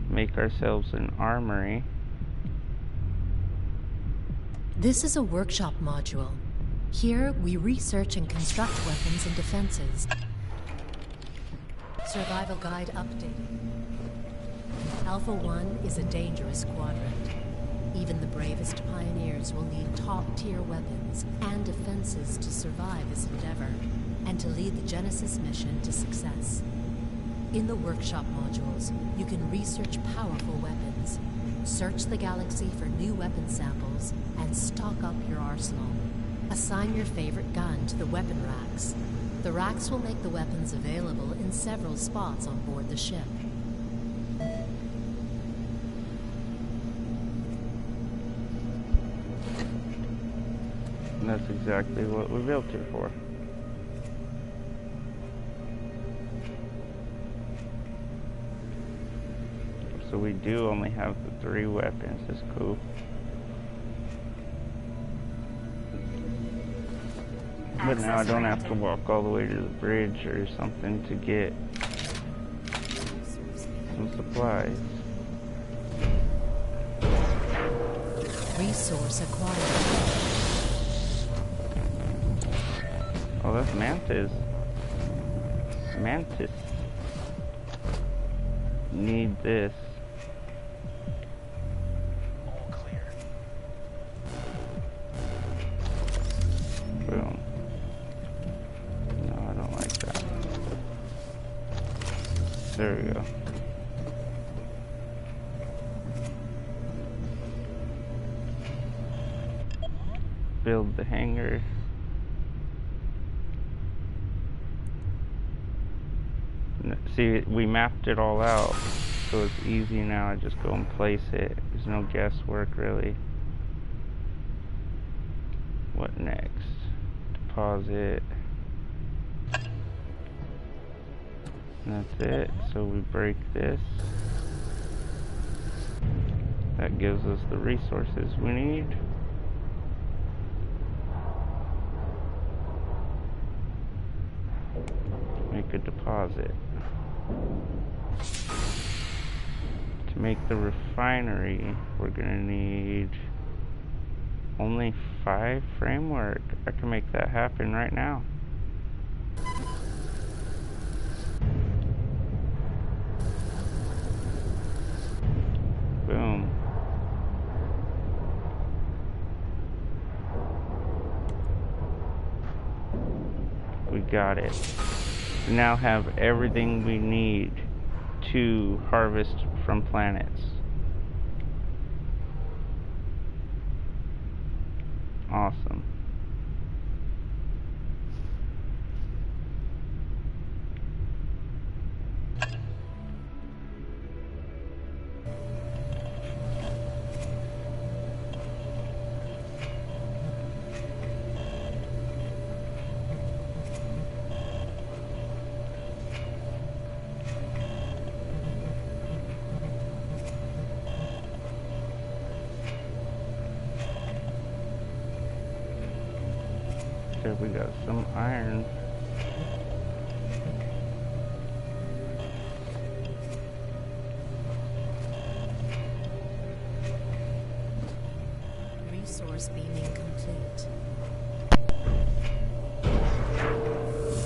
make ourselves an armory. This is a workshop module. Here, we research and construct weapons and defenses. Survival guide updated. Alpha 1 is a dangerous quadrant. Even the bravest pioneers will need top-tier weapons and defenses to survive this endeavor, and to lead the Genesis mission to success. In the workshop modules, you can research powerful weapons, search the galaxy for new weapon samples, and stock up your arsenal. Assign your favorite gun to the weapon racks. The racks will make the weapons available in several spots on board the ship. And that's exactly what we built it for. So we do only have the 3 weapons. That's cool. But now I don't have to walk all the way to the bridge or something to get some supplies. Resource acquired. Oh, that's Mantis. Mantis. Need this. All clear. Boom. No, I don't like that. There we go. Build the hangar. See, we mapped it all out, so it's easy now. I just go and place it. There's no guesswork, really. What next? Deposit. And that's it. So we break this. That gives us the resources we need. Make a deposit. To make the refinery, we're gonna need only 5 framework. I can make that happen right now. Boom. We got it. We now have everything we need to harvest from planets. Awesome. Okay, we got some iron. Resource beaming complete.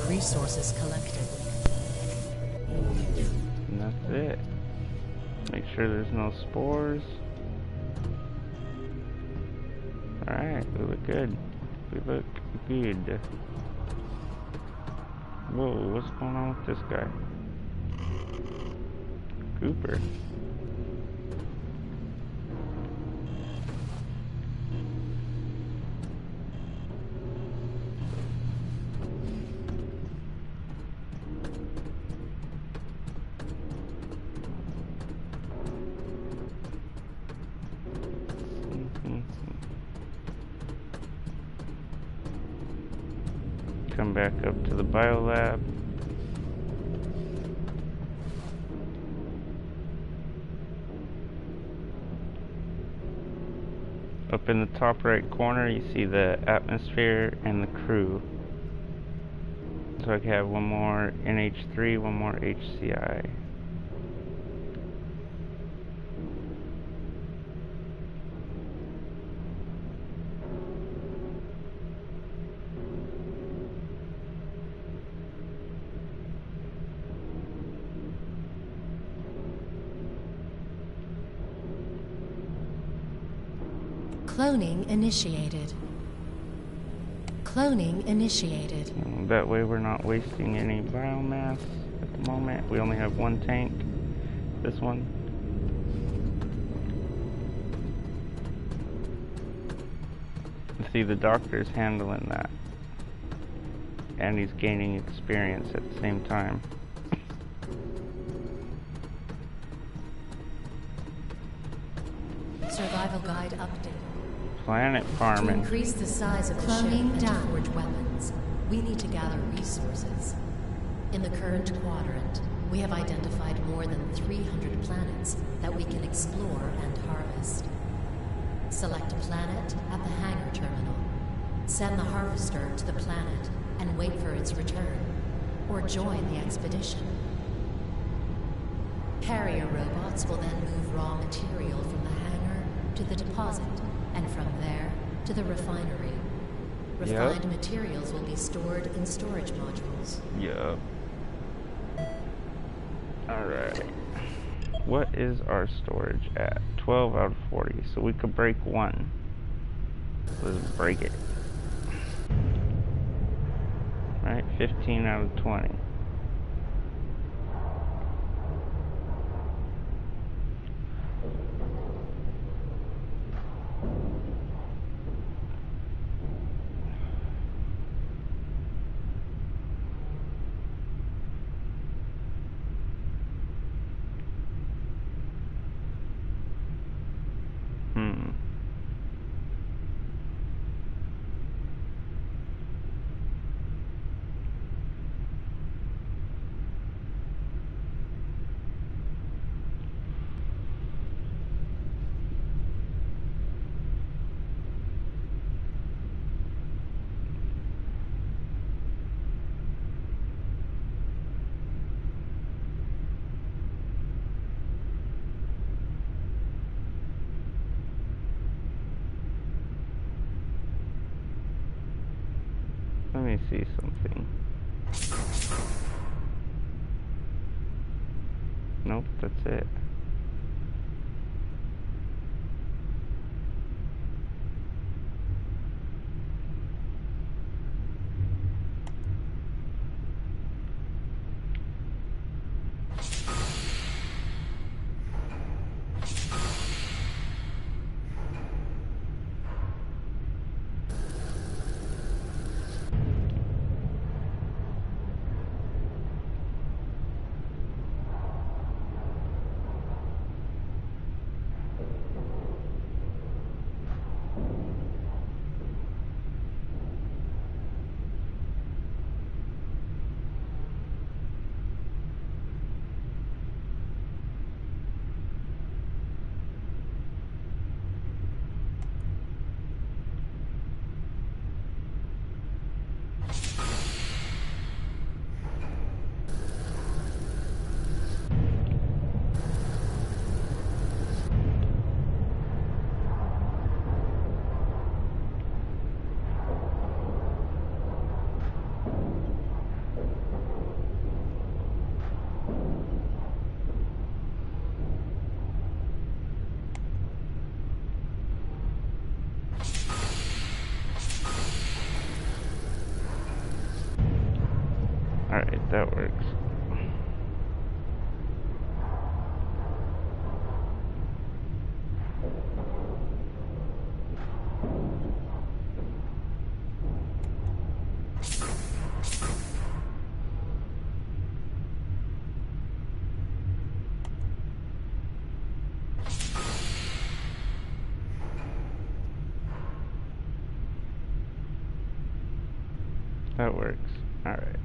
Resources collected. And that's it. Make sure there's no spores. Alright, we look good. We look good. Whoa, what's going on with this guy? Cooper. Come back up to the biolab. Up in the top right corner you see the atmosphere and the crew. So I can have one more NH3, one more HCI. Cloning initiated. Cloning initiated. That way we're not wasting any biomass at the moment. We only have one tank. This one. See, the doctor's handling that. And he's gaining experience at the same time. Survival guide update. Planet To farming. increase the size of the ship and to forge weapons, we need to gather resources. In the current quadrant, we have identified more than 300 planets that we can explore and harvest. Select a planet at the hangar terminal. Send the harvester to the planet and wait for its return, or join the expedition. Carrier robots will then move raw material from the hangar to the deposit, and from there to the refinery. Refined materials will be stored in storage modules. Yeah. Alright. What is our storage at? 12 out of 40. So we could break one. Let's break it. Right? 15 out of 20. Let me see something. Nope, that's it. Alright, that works. That works. Alright.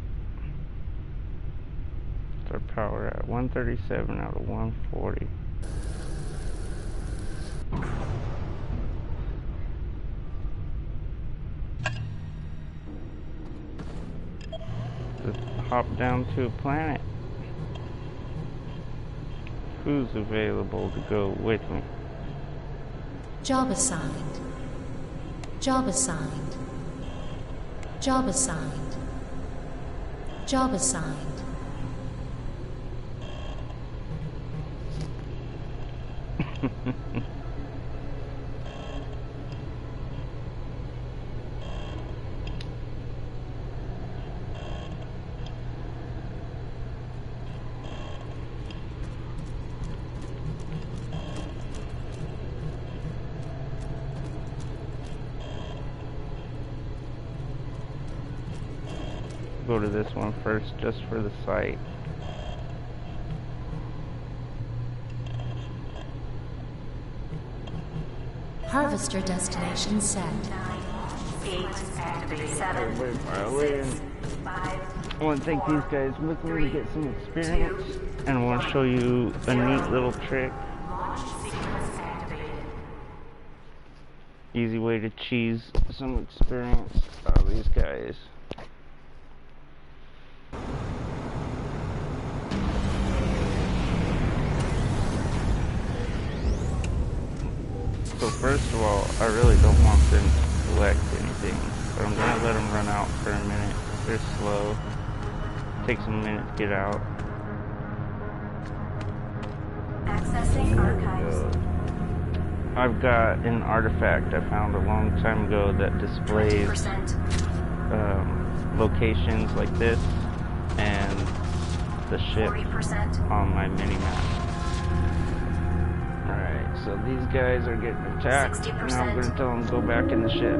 What's our power at? 137 out of 140. Let's hop down to a planet. Who's available to go with me? Job assigned. Job assigned. Job assigned. Job assigned. go to this one first, just for the site. Harvester destination set. 8, activate 7, Everybody file in. 5, I want to thank these guys with me to get some experience, and I want to show you a neat little trick. launch sequence activated. Easy way to cheese some experience out of these guys. So first of all, I really don't want them to collect anything, but I'm going to let them run out for a minute. They're slow. Takes them a minute to get out. Accessing archives. I've got an artifact I found a long time ago that displays 20%. locations like this and the ship 40%. on my mini-map. Alright, so these guys are getting attacked. 60%. Now I'm going to tell them to go back in the ship.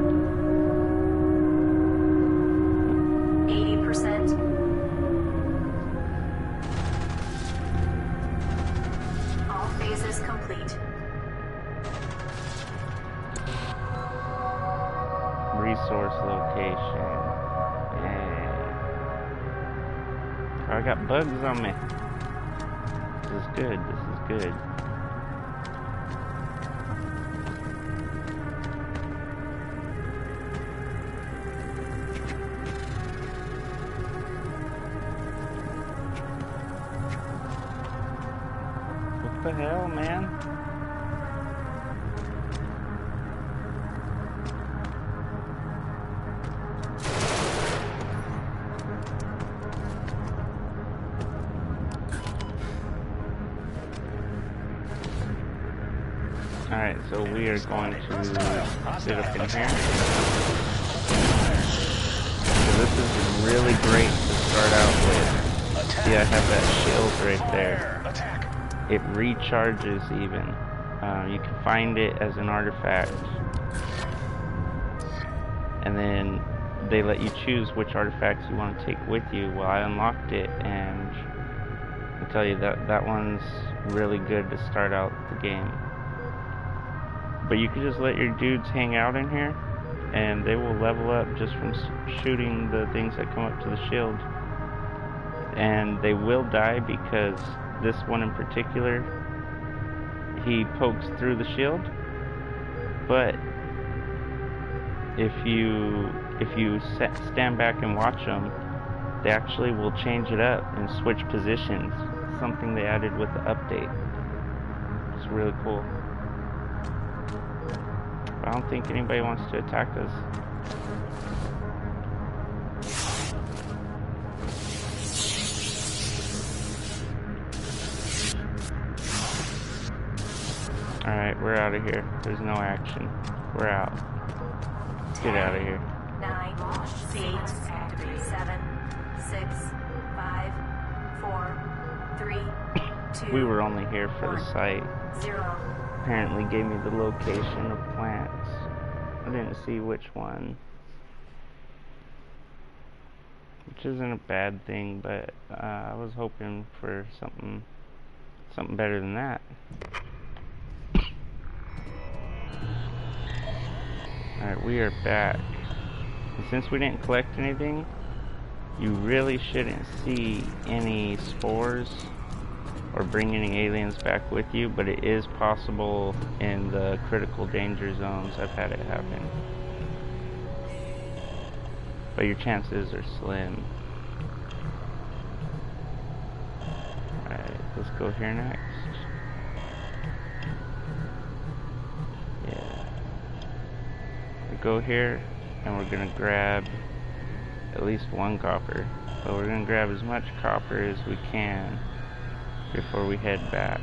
80%. All phases complete. Resource location. Yeah. I got bugs on me. This is good. This is good. What the hell, man? Alright, so we are going to sit up in here. So this is really great to start out with. See, I have that shield right there. It recharges even. You can find it as an artifact. And then they let you choose which artifacts you want to take with you. Well, I unlocked it, and I tell you that one's really good to start out the game. But you can just let your dudes hang out in here, and they will level up just from shooting the things that come up to the shield. And they will die because this one in particular, he pokes through the shield. But if you stand back and watch them, they actually will change it up and switch positions. Something they added with the update. It's really cool. I don't think anybody wants to attack us. Alright, we're out of here. There's no action. We're out. Get out of here. 9, 8, activate 7, 6, 5, 4, 3, 2. We were only here for the site. 0. Apparently gave me the location of plants. I didn't see which one. Which isn't a bad thing, but I was hoping for something better than that. Alright, we are back. And since we didn't collect anything, you really shouldn't see any spores or bring any aliens back with you, but it is possible in the critical danger zones. I've had it happen. But your chances are slim. Alright, let's go here next. Yeah. We go here, and we're gonna grab at least one copper. But we're gonna grab as much copper as we can before we head back.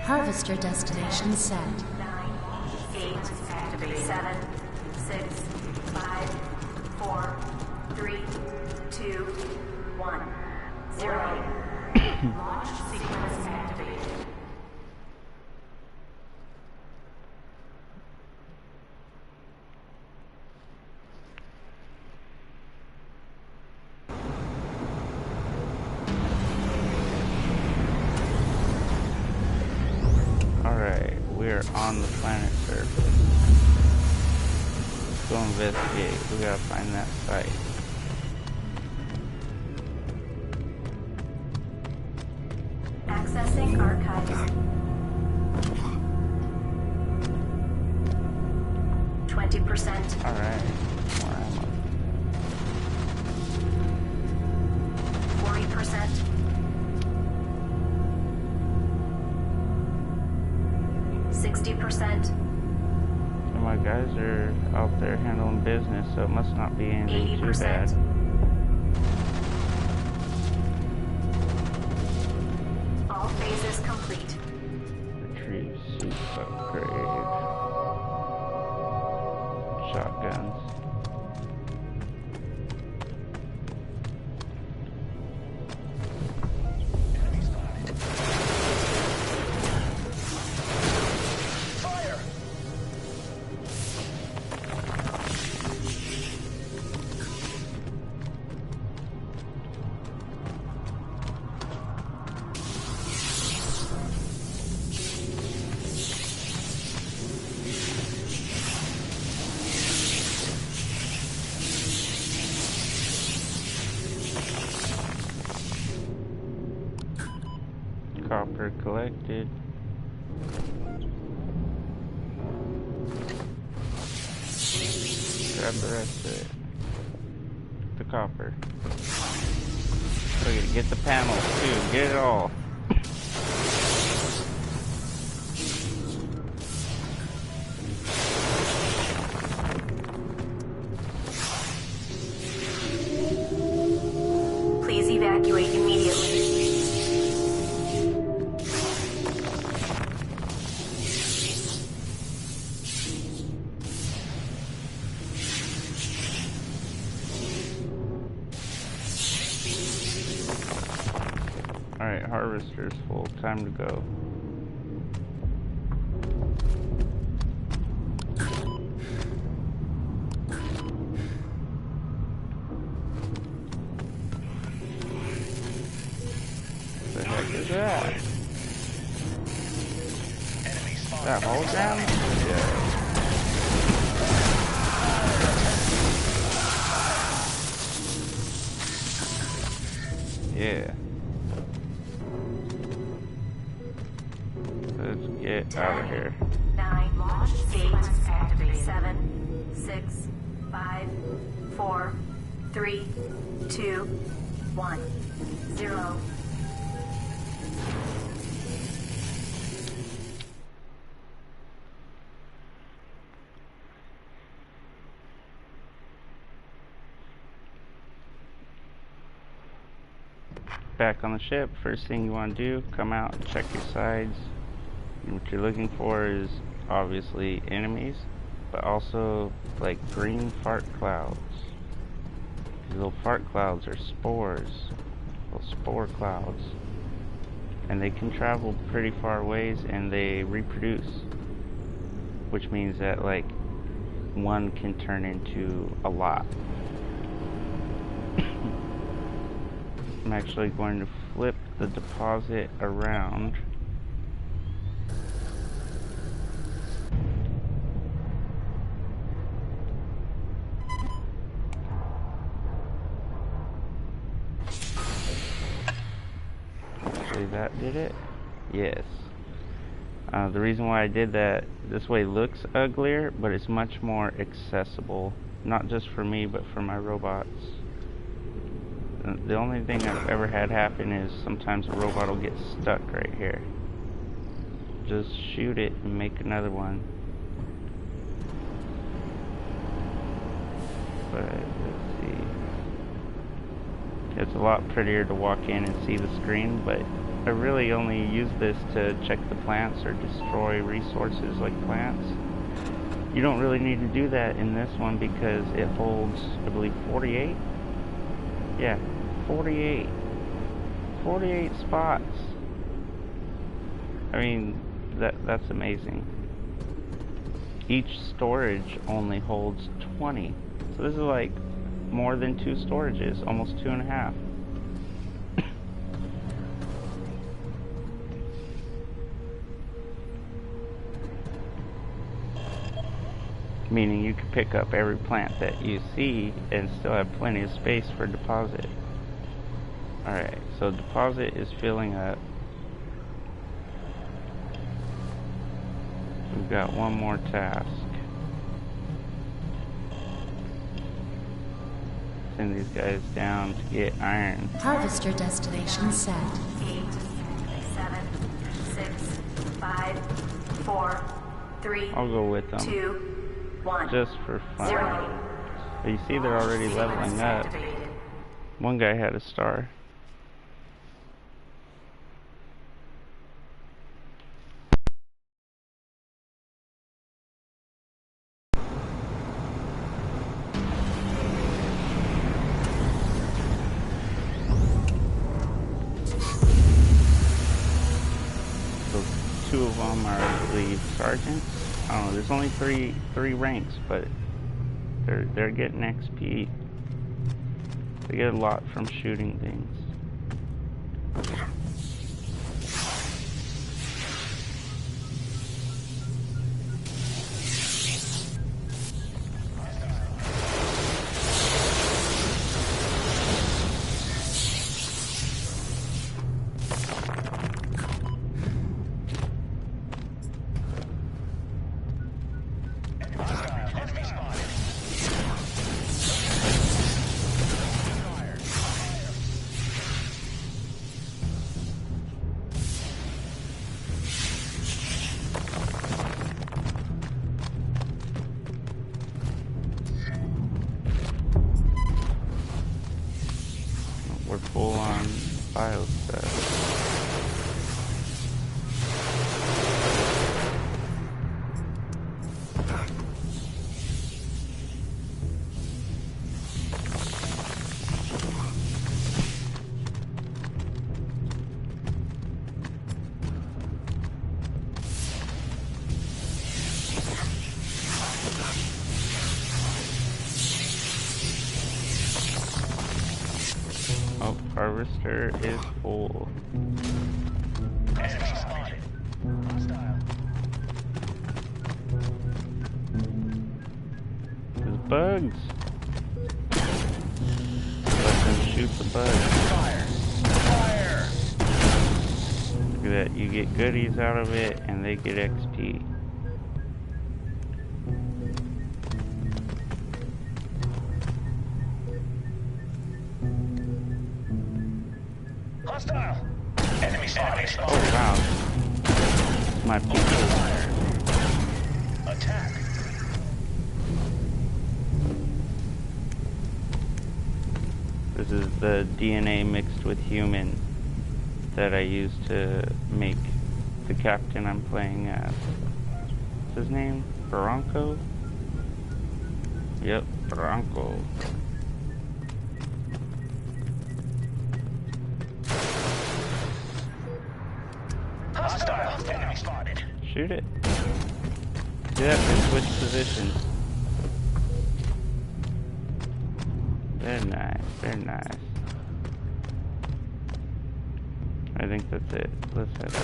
Harvester destination set. 9, 8, activate 7, 6, 5, 4, 3, 2, 1, 0. Launch they're on the planet's surface. Let's go investigate. We gotta find that site. Accessing archives. 20%. Alright. More ammo. 40%. 60%. And my guys are out there handling business, so it must not be anything too bad. 80%. All phases complete. Retrieve suit upgrade. Shotguns. Fire! Copper collected. Grab the rest of it. The copper. We're gonna get the panels too. Get it all. Please evacuate immediately. Alright, harvester's full. Time to go. What the heck is that? Enemy spawn. That hologram? Yeah. Yeah. Let's get out of here. 9, launch sequence activate. 7, 6, 5, 4, 3, 2, 1, 0. Back on the ship, first thing you want to do, come out and check your sides. And what you're looking for is obviously enemies, but also like green fart clouds. These little fart clouds are spores, little spore clouds, and they can travel pretty far ways and they reproduce, which means that like one can turn into a lot. I'm actually going to flip the deposit around. Hopefully that did it. Yes. The reason why I did that, this way looks uglier, but it's much more accessible. Not just for me, but for my robots. The only thing I've ever had happen is sometimes a robot will get stuck right here. Just shoot it and make another one. But let's see. It's a lot prettier to walk in and see the screen, but I really only use this to check the plants or destroy resources like plants. You don't really need to do that in this one because it holds, I believe, 48? Yeah, 48. 48 spots. I mean, that's amazing. Each storage only holds 20. So this is like more than 2 storages, almost 2.5. Meaning you can pick up every plant that you see and still have plenty of space for deposit. Alright, so deposit is filling up. We've got one more task. Send these guys down to get iron. Harvester destination set. 8, 7, 6, 5, 4, 3, I'll go with them 2, 1. just for fun. 0. But you see they're already leveling up. Activated. One guy had a star. So 2 of them are, I believe, sergeants. I don't know. There's only three ranks, but they're getting XP. They get a lot from shooting things. Enemy spotted. We're full on bio stuff. Oh, harvester is full. Enemy spotted. Hostile. There's bugs. Let them shoot the bugs. Fire. Fire. Look at that. You get goodies out of it, and they get XP. Hostile. Enemy spotted. Oh wow. My people. Attack. This is the DNA mixed with human that I use to make the captain I'm playing as. What's his name? Bronco? Yep, Bronco. Hostile. Enemy spotted. Shoot it. Yep, and switch positions. Very nice, very nice. I think that's it. Let's head out.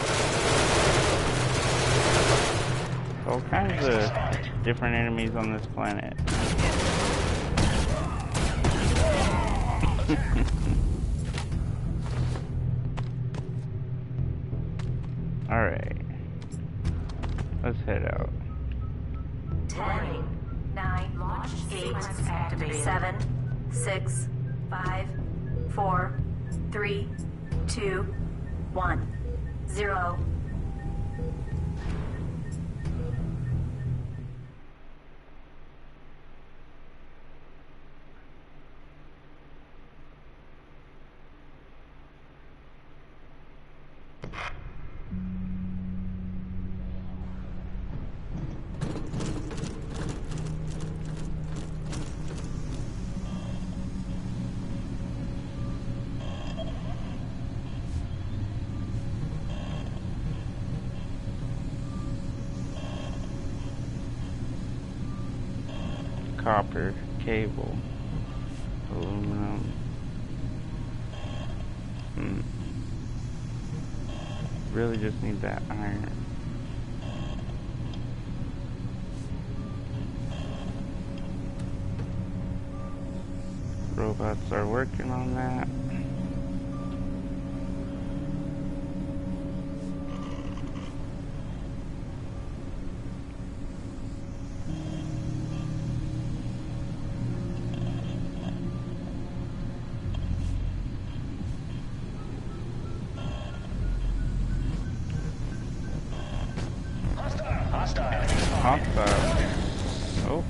All kinds of different enemies on this planet. Alright. Let's head out. 10, 9, 8, 7, 6, 5, 4, 3, 2, 1, 0. Copper, cable, aluminum. Really just need that iron. robots are working on that. Hostile. Hostile. Oh.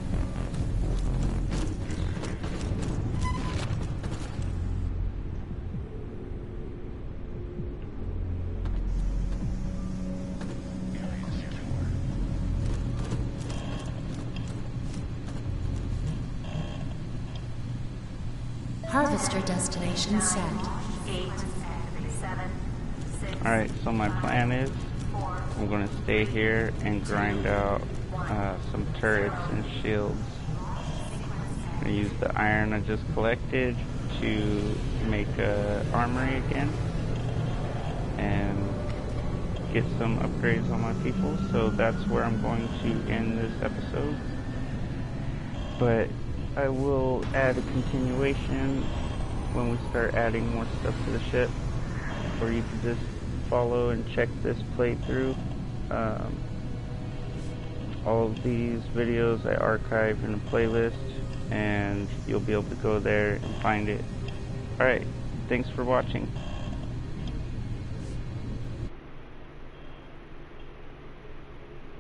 Harvester destination set. 8, 7, 6. Alright, so my plan is I'm going to stay here and grind out some turrets and shields. I'm going to use the iron I just collected to make a armory again and get some upgrades on my people. So that's where I'm going to end this episode. But I will add a continuation when we start adding more stuff to the ship, or you can just follow and check this playthrough. All of these videos I archive in a playlist, and you'll be able to go there and find it. Alright, thanks for watching.